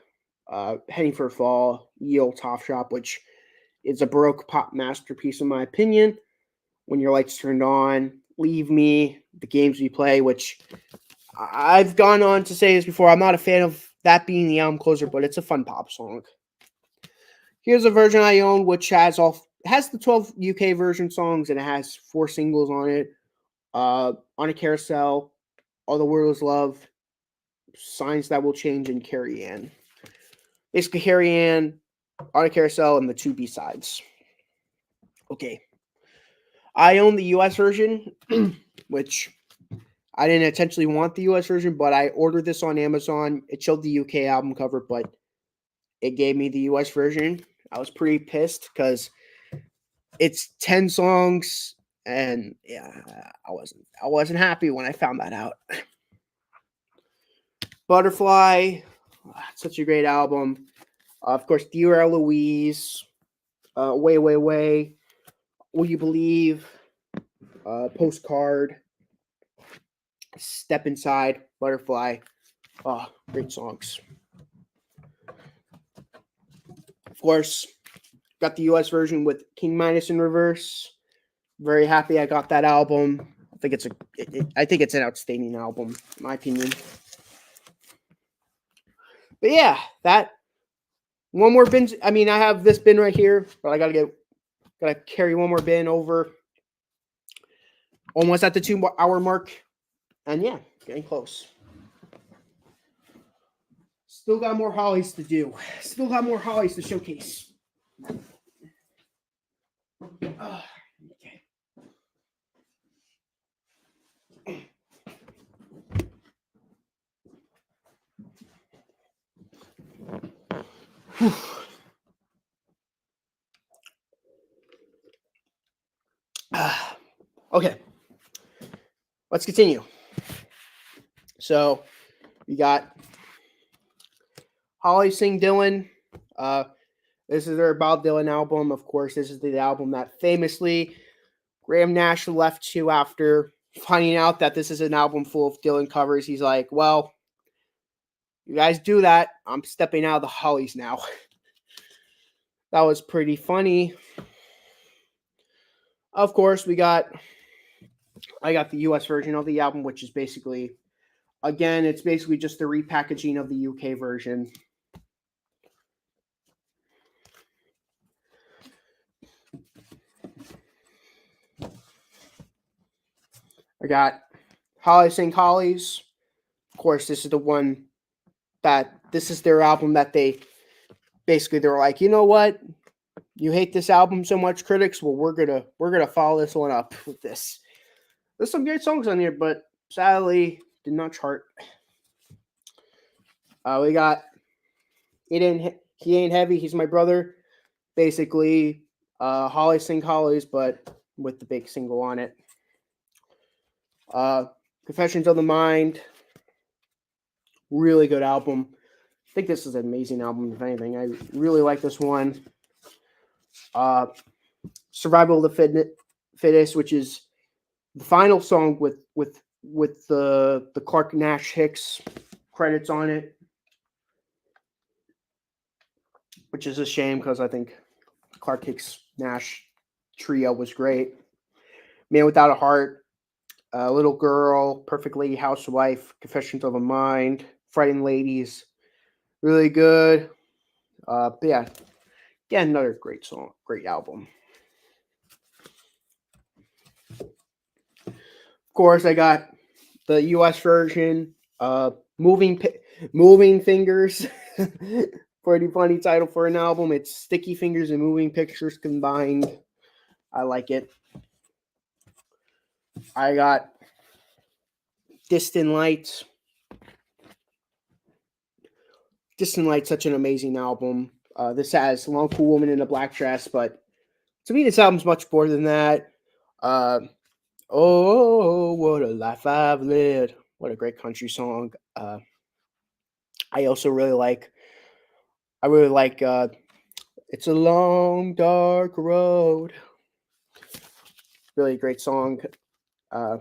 Heading for a Fall. Ye Old Top Shop, which is a Baroque pop masterpiece in my opinion. When Your Lights Turned On. Leave Me. The Games We Play, which I've gone on to say this before. I'm not a fan of that being the album closer, but it's a fun pop song. Here's a version I own, which has the 12 UK version songs and it has 4 singles on it. On a Carousel, All the World Is Love, Signs That Will Change, and Carrie Ann. Basically, Carrie Ann, On a Carousel, and the 2 B-sides. Okay. I own the US version, which I didn't intentionally want the US version, but I ordered this on Amazon. It showed the UK album cover, but it gave me the US version. I was pretty pissed because it's 10 songs, and yeah, I wasn't happy when I found that out. Butterfly, such a great album. Of course, Dear Eloise, Way, Way, Way, Will You Believe, Postcard, Step Inside, Butterfly. Oh, great songs. Of course, got the US version with King Minus in reverse. Very happy I got that album. I think it's an outstanding album, in my opinion. But yeah, that one more bin. I mean, I have this bin right here, but I gotta carry one more bin over. Almost at the 2-hour mark, and yeah, getting close. Still got more Hollies to do. Still got more Hollies to showcase. Okay. Okay. Let's continue. So we got Holly Sing Dylan. This is their Bob Dylan album. Of course, this is the album that famously Graham Nash left to after finding out that this is an album full of Dylan covers. He's like, well, you guys do that. I'm stepping out of the Hollies now. That was pretty funny. Of course, I got the US version of the album, which is basically, again, it's basically just the repackaging of the UK version. I got Holly Sing Hollies. Of course, this is the one this is their album that they're like, you know what? You hate this album so much, critics. Well, we're gonna follow this one up with this. There's some great songs on here, but sadly did not chart. We got He Ain't Heavy, He's My Brother. Basically, Holly Sing Hollies, but with the big single on it. Confessions of the Mind. Really good album. I think this is an amazing album, if anything. I really like this one. Survival of the Fittest, which is the final song with the Clark Nash Hicks credits on it, which is a shame because I think Clark Hicks Nash trio was great. Man Without a Heart, Little Girl, Perfect Lady Housewife, Confessions of a Mind, Frightened Ladies, really good. But yeah, again, another great song, great album. Of course, I got the US version, Moving Fingers. Pretty funny title for an album. It's Sticky Fingers and Moving Pictures combined. I like it. I got Distant Lights. Distant Light, such an amazing album. This has Long Cool Woman in a Black Dress, but to me, this album's much more than that. Uh, oh, what a life I've lived. What a great country song. I also I really like It's a Long Dark Road. Really great song. Uh,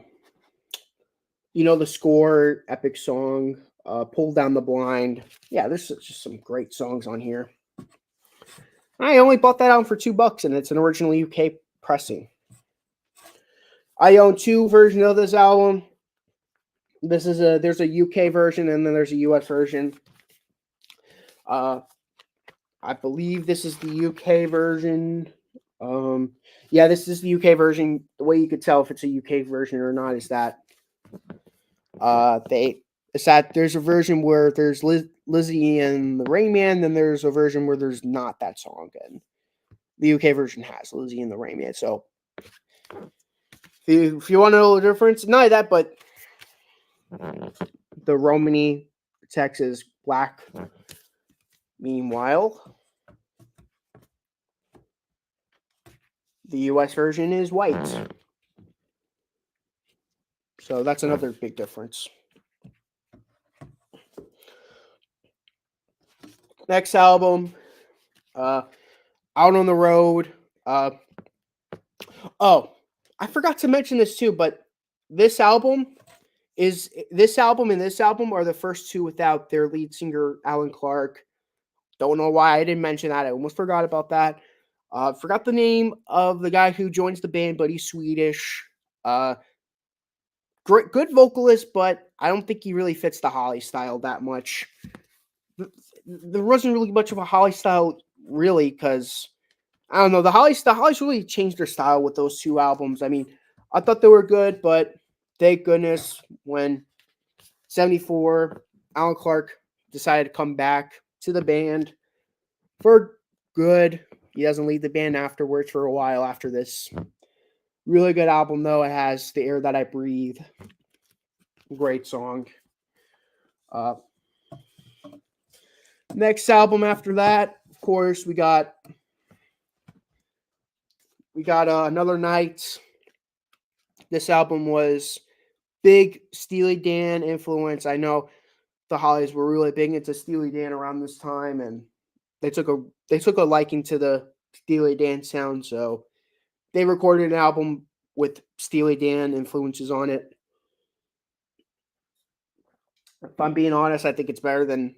the score, epic song. Pull Down the Blind. Yeah, there's just some great songs on here. I only bought that album for $2, and it's an original UK pressing. I own two versions of this album. There's a UK version and then there's a US version. I believe this is the UK version. Yeah, this is the UK version. The way you could tell if it's a UK version or not is that there's a version where there's Lizzie and the Rain Man, then there's a version where there's not that song, and the UK version has Lizzie and the Rain Man. So if you want to know the difference, not that, but the Romany text is black. Meanwhile, the US version is white. So that's another big difference. Next album, Out on the Road. Oh, I forgot to mention this too, but this album and this album are the first two without their lead singer, Alan Clark. Don't know why I didn't mention that. I almost forgot about that. Forgot the name of the guy who joins the band, but he's Swedish. Great, good vocalist, but I don't think he really fits the Holly style that much. There wasn't really much of a Holly style, really, because I don't know. The Hollies really changed their style with those two albums. I mean, I thought they were good, but thank goodness when 74, Alan Clark decided to come back to the band for good. He doesn't lead the band afterwards for a while after this. Really good album, though. It has The Air That I Breathe. Great song. Next album after that, of course, we got Another Night. This album was big Steely Dan influence. I know the Hollies were really big into Steely Dan around this time, and they took a liking to the Steely Dan sound, so they recorded an album with Steely Dan influences on it. If I'm being honest, I think it's better than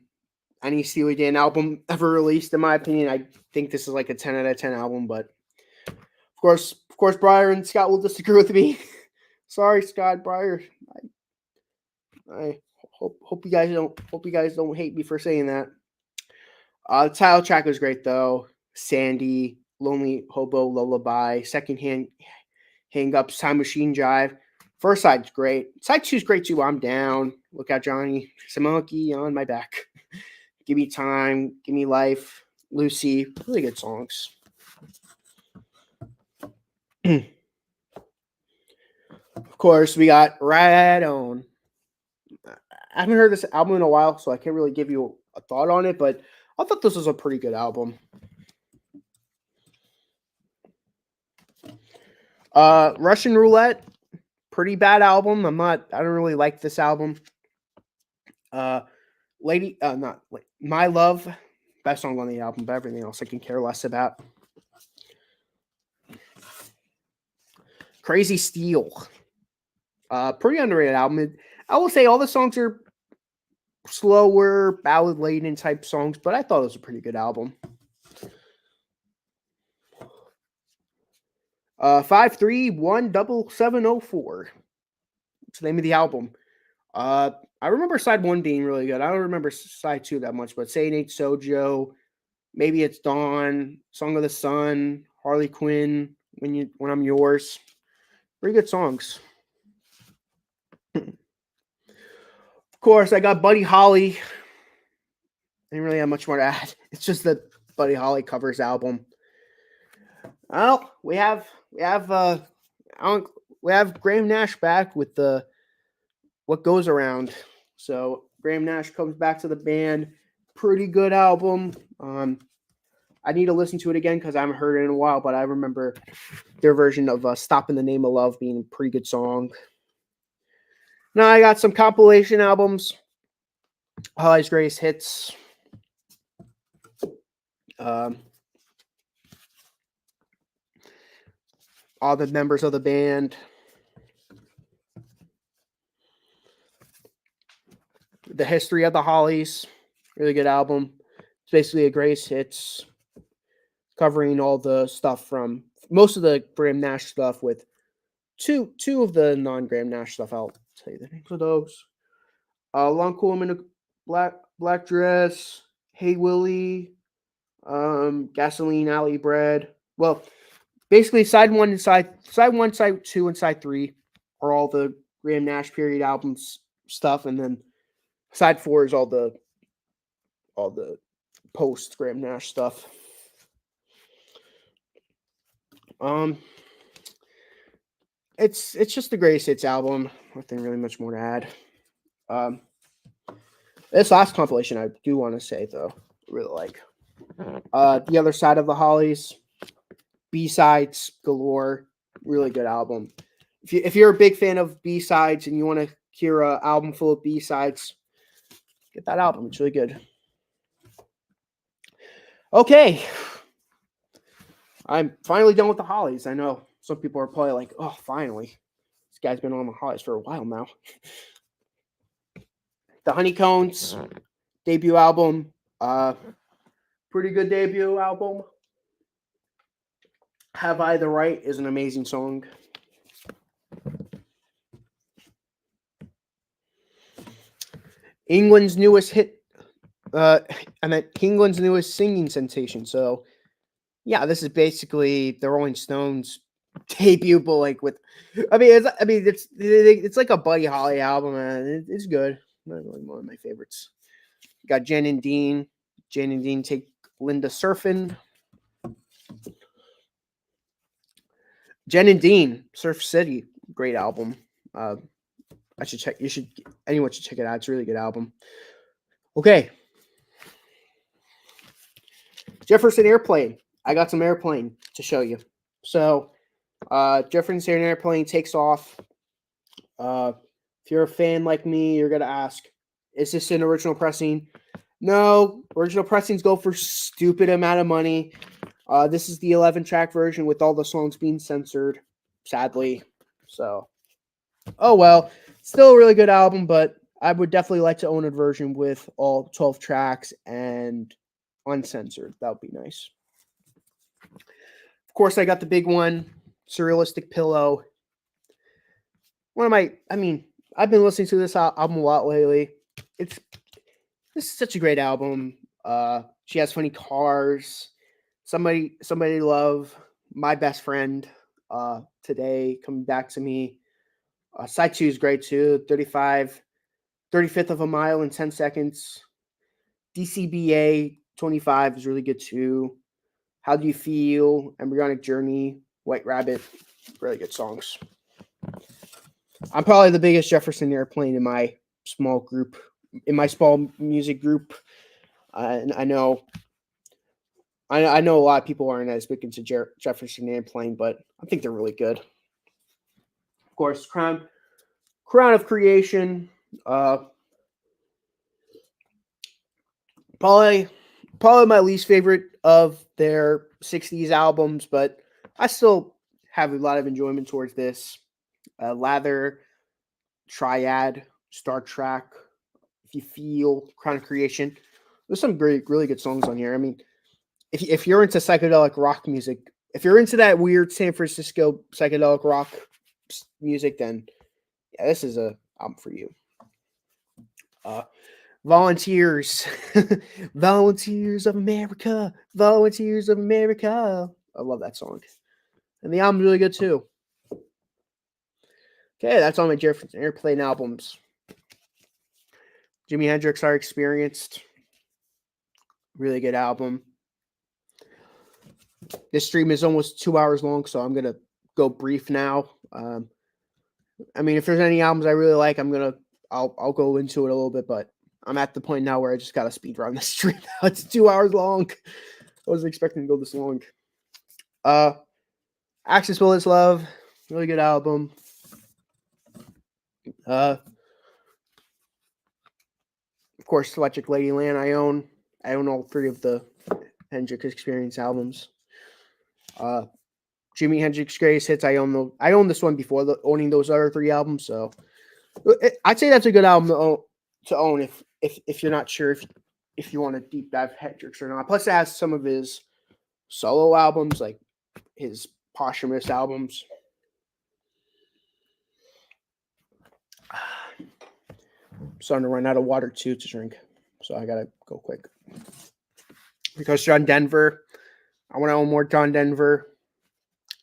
any Steely Dan album ever released, in my opinion. I think this is like a 10 out of 10 album, but of course, Briar and Scott will disagree with me. Sorry, Scott, Briar. I hope you guys don't hate me for saying that. The title track was great though. Sandy, Lonely Hobo Lullaby, Secondhand Hang Ups, Time Machine Jive. First side's great. Side two's great too. I'm down. Look out, Johnny. It's a monkey on my back. Give Me Time, Give Me Life, Lucy. Really good songs. Of course, we got Right On. I haven't heard this album in a while, so I can't really give you a thought on it, but I thought this was a pretty good album. Russian Roulette, pretty bad album. I don't really like this album. My Love, best song on the album, but everything else I can care less about. Crazy Steel, pretty underrated album. I will say all the songs are slower, ballad laden type songs, but I thought it was a pretty good album. 5317704. It's the name of the album. I remember side one being really good. I don't remember side two that much, but Say It Ain't Sojo, Maybe It's Dawn, Song of the Sun, Harley Quinn, When I'm Yours. Pretty good songs. Of course, I got Buddy Holly. I didn't really have much more to add. It's just the Buddy Holly covers album. Well, we have Graham Nash back with the What Goes Around. So Graham Nash comes back to the band. pretty good album. I need to listen to it again because I haven't heard it in a while, but I remember their version of "Stop in the Name of Love" being a pretty good song. Now I got some compilation albums. Holly's Greatest Hits. Um, all the members of the band. The History of the Hollies. Really good album. It's basically a greatest hits covering all the stuff from most of the Graham Nash stuff with two of the non-Graham Nash stuff. I'll tell you the names of those. Long Cool in a black dress. Hey Willie. Gasoline Alley Bread. Well, basically side one, side two, and side three are all the Graham Nash period albums stuff, and then side four is all the post Graham Nash stuff. It's just the greatest hits album. Nothing really much more to add. This last compilation I do want to say though, really like. The Other Side of the Hollies, B-sides galore, really good album. If you're a big fan of B-sides and you want to hear an album full of B-sides, get that album. It's really good. Okay. I'm finally done with the Hollies. I know some people are probably like, oh, finally. This guy's been on the Hollies for a while now. The Honeycombs debut album. Pretty good debut album. Have I the Right is an amazing song. England's newest hit. England's newest singing sensation. So, yeah, this is basically the Rolling Stones debut, but like with, it's like a Buddy Holly album, and it's good. Not really one of my favorites. Got Jen and Dean. Jen and Dean take Linda surfing. Jen and Dean, Surf City, great album. Anyone should check it out. It's a really good album. Okay. Jefferson Airplane. I got some Airplane to show you. So, Jefferson Airplane takes off. If you're a fan like me, you're going to ask, is this an original pressing? No, original pressings go for stupid amount of money. This is the 11-track version with all the songs being censored, sadly. So, oh well. Still a really good album, but I would definitely like to own a version with all 12 tracks and uncensored. That would be nice. Of course, I got the big one, Surrealistic Pillow. I've been listening to this album a lot lately. This is such a great album. She Has Funny Cars, Somebody to Love, My Best Friend, Today, Coming Back to Me. Side 2 is great too. 35th of a Mile in 10 Seconds. DCBA 25 is really good too. How Do You Feel? Embryonic Journey. White Rabbit. Really good songs. I'm probably the biggest Jefferson Airplane in my small group, in my small music group. And I know a lot of people aren't as big into Jefferson Airplane, but I think they're really good. Of course, Crown of Creation. Probably my least favorite of their 60s albums, but I still have a lot of enjoyment towards this. Lather, Triad, Star Trek, If You Feel, Crown of Creation. There's some really good songs on here. I mean, if you're into psychedelic rock music, if you're into that weird San Francisco psychedelic rock music, then yeah, this is a album for you. Volunteers. Volunteers of America. Volunteers of America. I love that song. And the album's really good too. Okay, that's all my Jefferson Airplane albums. Jimi Hendrix, Our Experienced. Really good album. This stream is almost 2 hours long, so I'm going to go brief now. If there's any albums I really like, I'll go into it a little bit, but I'm at the point now where I just gotta speed run the stream. It's 2 hours long. I wasn't expecting to go this long. Axis Will Is Love, really good album. Of course, Electric Ladyland. I own all 3 of the Hendrix Experience albums. Jimi Hendrix Greatest Hits. I own this one before owning those other 3 albums. So I'd say that's a good album to own if you're not sure if you want to deep dive Hendrix or not. Plus, it has some of his solo albums, like his posthumous albums. I'm starting to run out of water too to drink, so I gotta go quick. Because John Denver, I want to own more John Denver.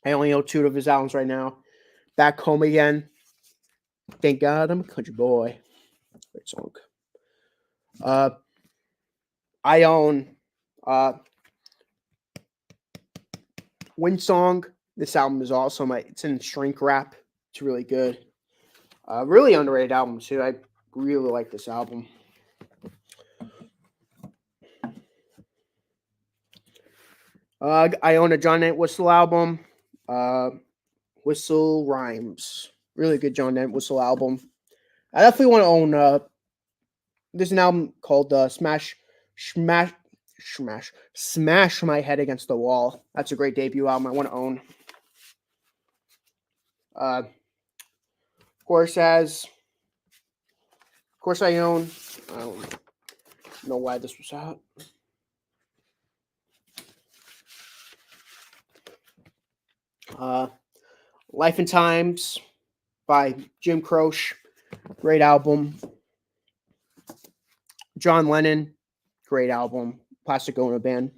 I only own 2 of his albums right now. Back Home Again. Thank God I'm a country boy. Great song. I own Wind Song. This album is awesome. It's in shrink wrap. It's really good. Really underrated album too. I really like this album. I own a John Entwistle album. Whistle Rhymes. Really good John Entwistle album. I definitely want to own there's an album called Smash My Head Against the Wall. That's a great debut album I want to own. Of course I own, I don't know why this was out. Life and Times by Jim Croce. Great album. John Lennon. Great album. Plastic Ono Band.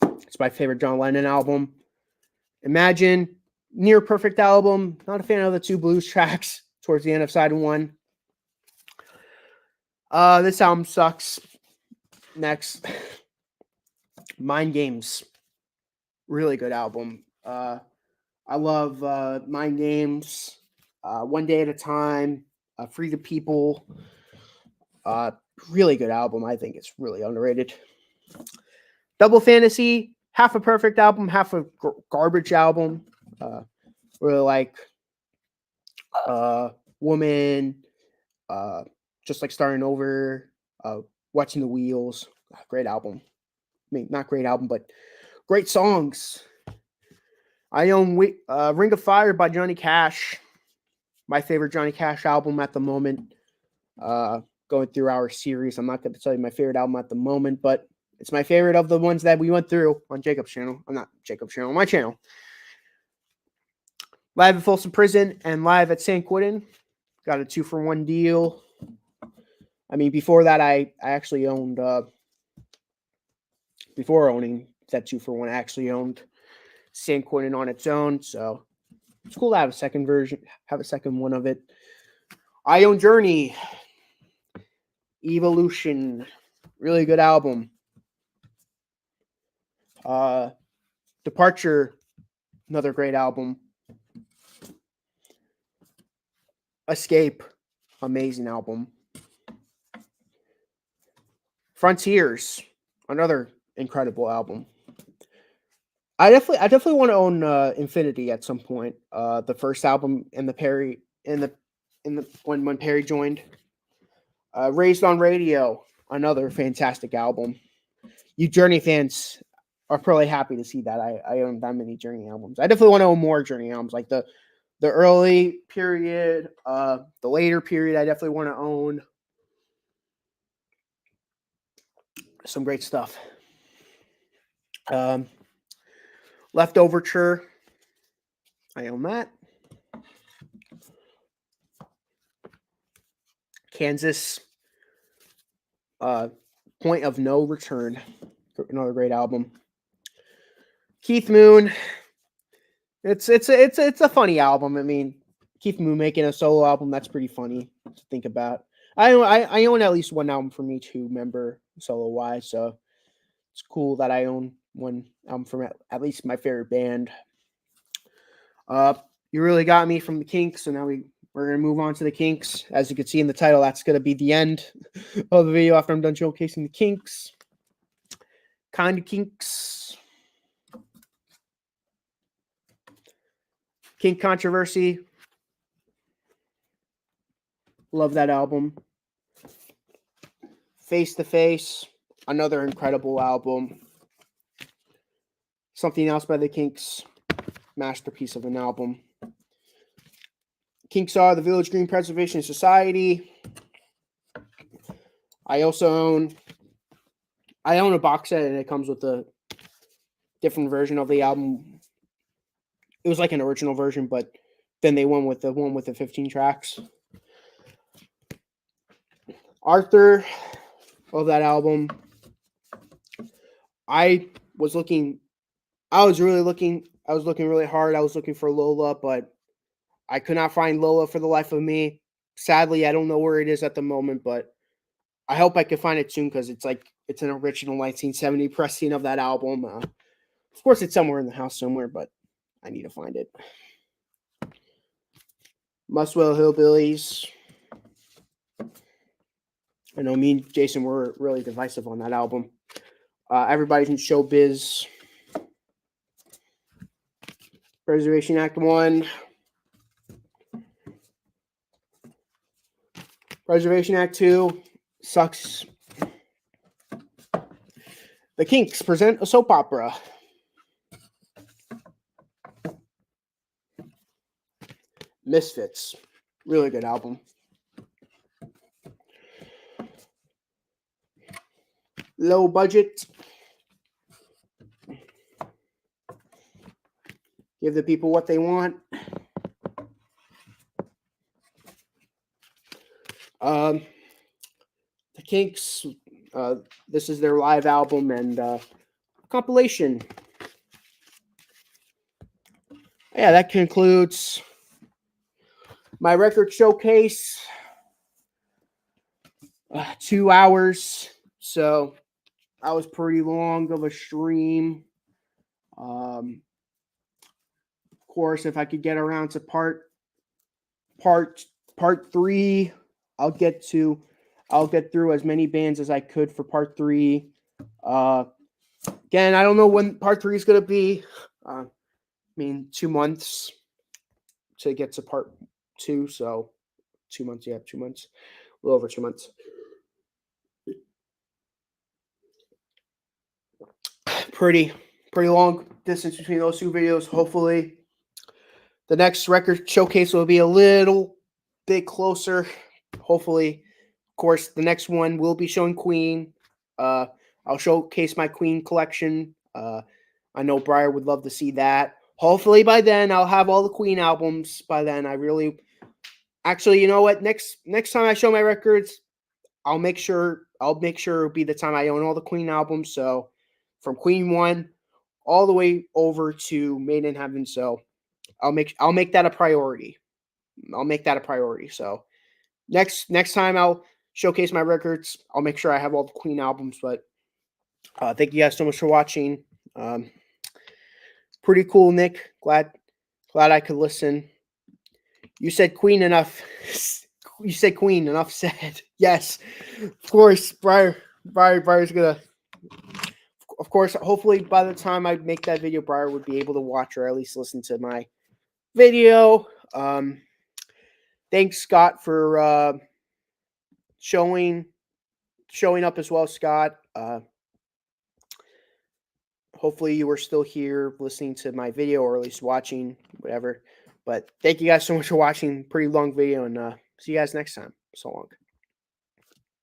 It's my favorite John Lennon album. Imagine. Near perfect album. Not a fan of the 2 blues tracks towards the end of side 1. This album sucks. Next. Mind Games. Really good album. I love Mind Games, One Day at a Time, Free the People. Really good album. I think it's really underrated. Double Fantasy, half a perfect album, half a garbage album. Really like Woman, Just Like Starting Over, Watching the Wheels. Great album. I mean, not great album, but great songs. I own Ring of Fire by Johnny Cash. My favorite Johnny Cash album at the moment. Going through our series, I'm not going to tell you my favorite album at the moment, but it's my favorite of the ones that we went through on Jacob's channel. I'm not Jacob's channel, my channel. Live at Folsom Prison and Live at San Quentin. Got a 2-for-1 deal. I mean, before that, I actually owned, before owning that 2-for-1, I actually owned San Quentin on its own, so it's cool to have a second version, have a second one of it. I own Journey, Evolution, really good album. Departure, another great album. Escape, amazing album. Frontiers, another incredible album. I definitely want to own Infinity at some point. The first album in the Perry when Perry joined. Raised on Radio, another fantastic album. You Journey fans are probably happy to see that I own that many Journey albums. I definitely want to own more Journey albums, like the early period, the later period. I definitely want to own some great stuff. Leftoverture, I own that. Kansas, Point of No Return, another great album. Keith Moon, it's a funny album. I mean, Keith Moon making a solo album, that's pretty funny to think about. I own at least one album from each member solo wise, so it's cool that I own one album from at least my favorite band. You Really Got Me from the Kinks, so now we we're going to move on to the Kinks. As you can see in the title, that's going to be the end of the video after I'm done showcasing the Kinks. Kind of Kinks. Kink Controversy. Love that album. Face to Face. Another incredible album. Something Else by the Kinks. Masterpiece of an album. Kinks are the Village Green Preservation Society. I also own a box set, and it comes with a different version of the album. It was like an original version, but then they went with the one with the 15 tracks. Arthur of that album. I was looking really hard. I was looking for Lola, but I could not find Lola for the life of me. Sadly, I don't know where it is at the moment, but I hope I can find it soon because it's an original 1970 pressing of that album. Of course, it's somewhere in the house somewhere, but I need to find it. Muswell Hillbillies. I know me and Jason were really divisive on that album. Everybody's in Showbiz. Preservation Act 1. Preservation Act 2. Sucks. The Kinks present a soap opera. Misfits. Really good album. Low budget. Give the people what they want. The Kinks, this is their live album and compilation. Yeah, that concludes my record showcase. 2 hours, so that was pretty long of a stream. Of course, if I could get around to part 3, I'll get through as many bands as I could for part 3. Again, I don't know when part 3 is going to be. 2 months to get to part 2, so 2 months. Yeah, 2 months, a little over 2 months. Pretty long distance between those 2 videos. Hopefully, the next record showcase will be a little bit closer. Hopefully, of course, the next one will be showing Queen. I'll showcase my Queen collection. I know Briar would love to see that. Hopefully by then I'll have all the Queen albums. By then, actually, you know what? Next time I show my records, I'll make sure it'll be the time I own all the Queen albums. So from Queen 1 all the way over to Made in Heaven. So I'll make that a priority. So next time I'll showcase my records, I'll make sure I have all the Queen albums. But thank you guys so much for watching. Pretty cool, Nick. Glad I could listen. You said Queen enough. You said Queen enough said. Yes, of course. Briar's gonna. Of course, hopefully by the time I make that video, Briar would be able to watch or at least listen to my video. Thanks, Scott, for showing up as well, Scott. Hopefully you were still here listening to my video or at least watching, whatever. But thank you guys so much for watching. Pretty long video, and see you guys next time. So long.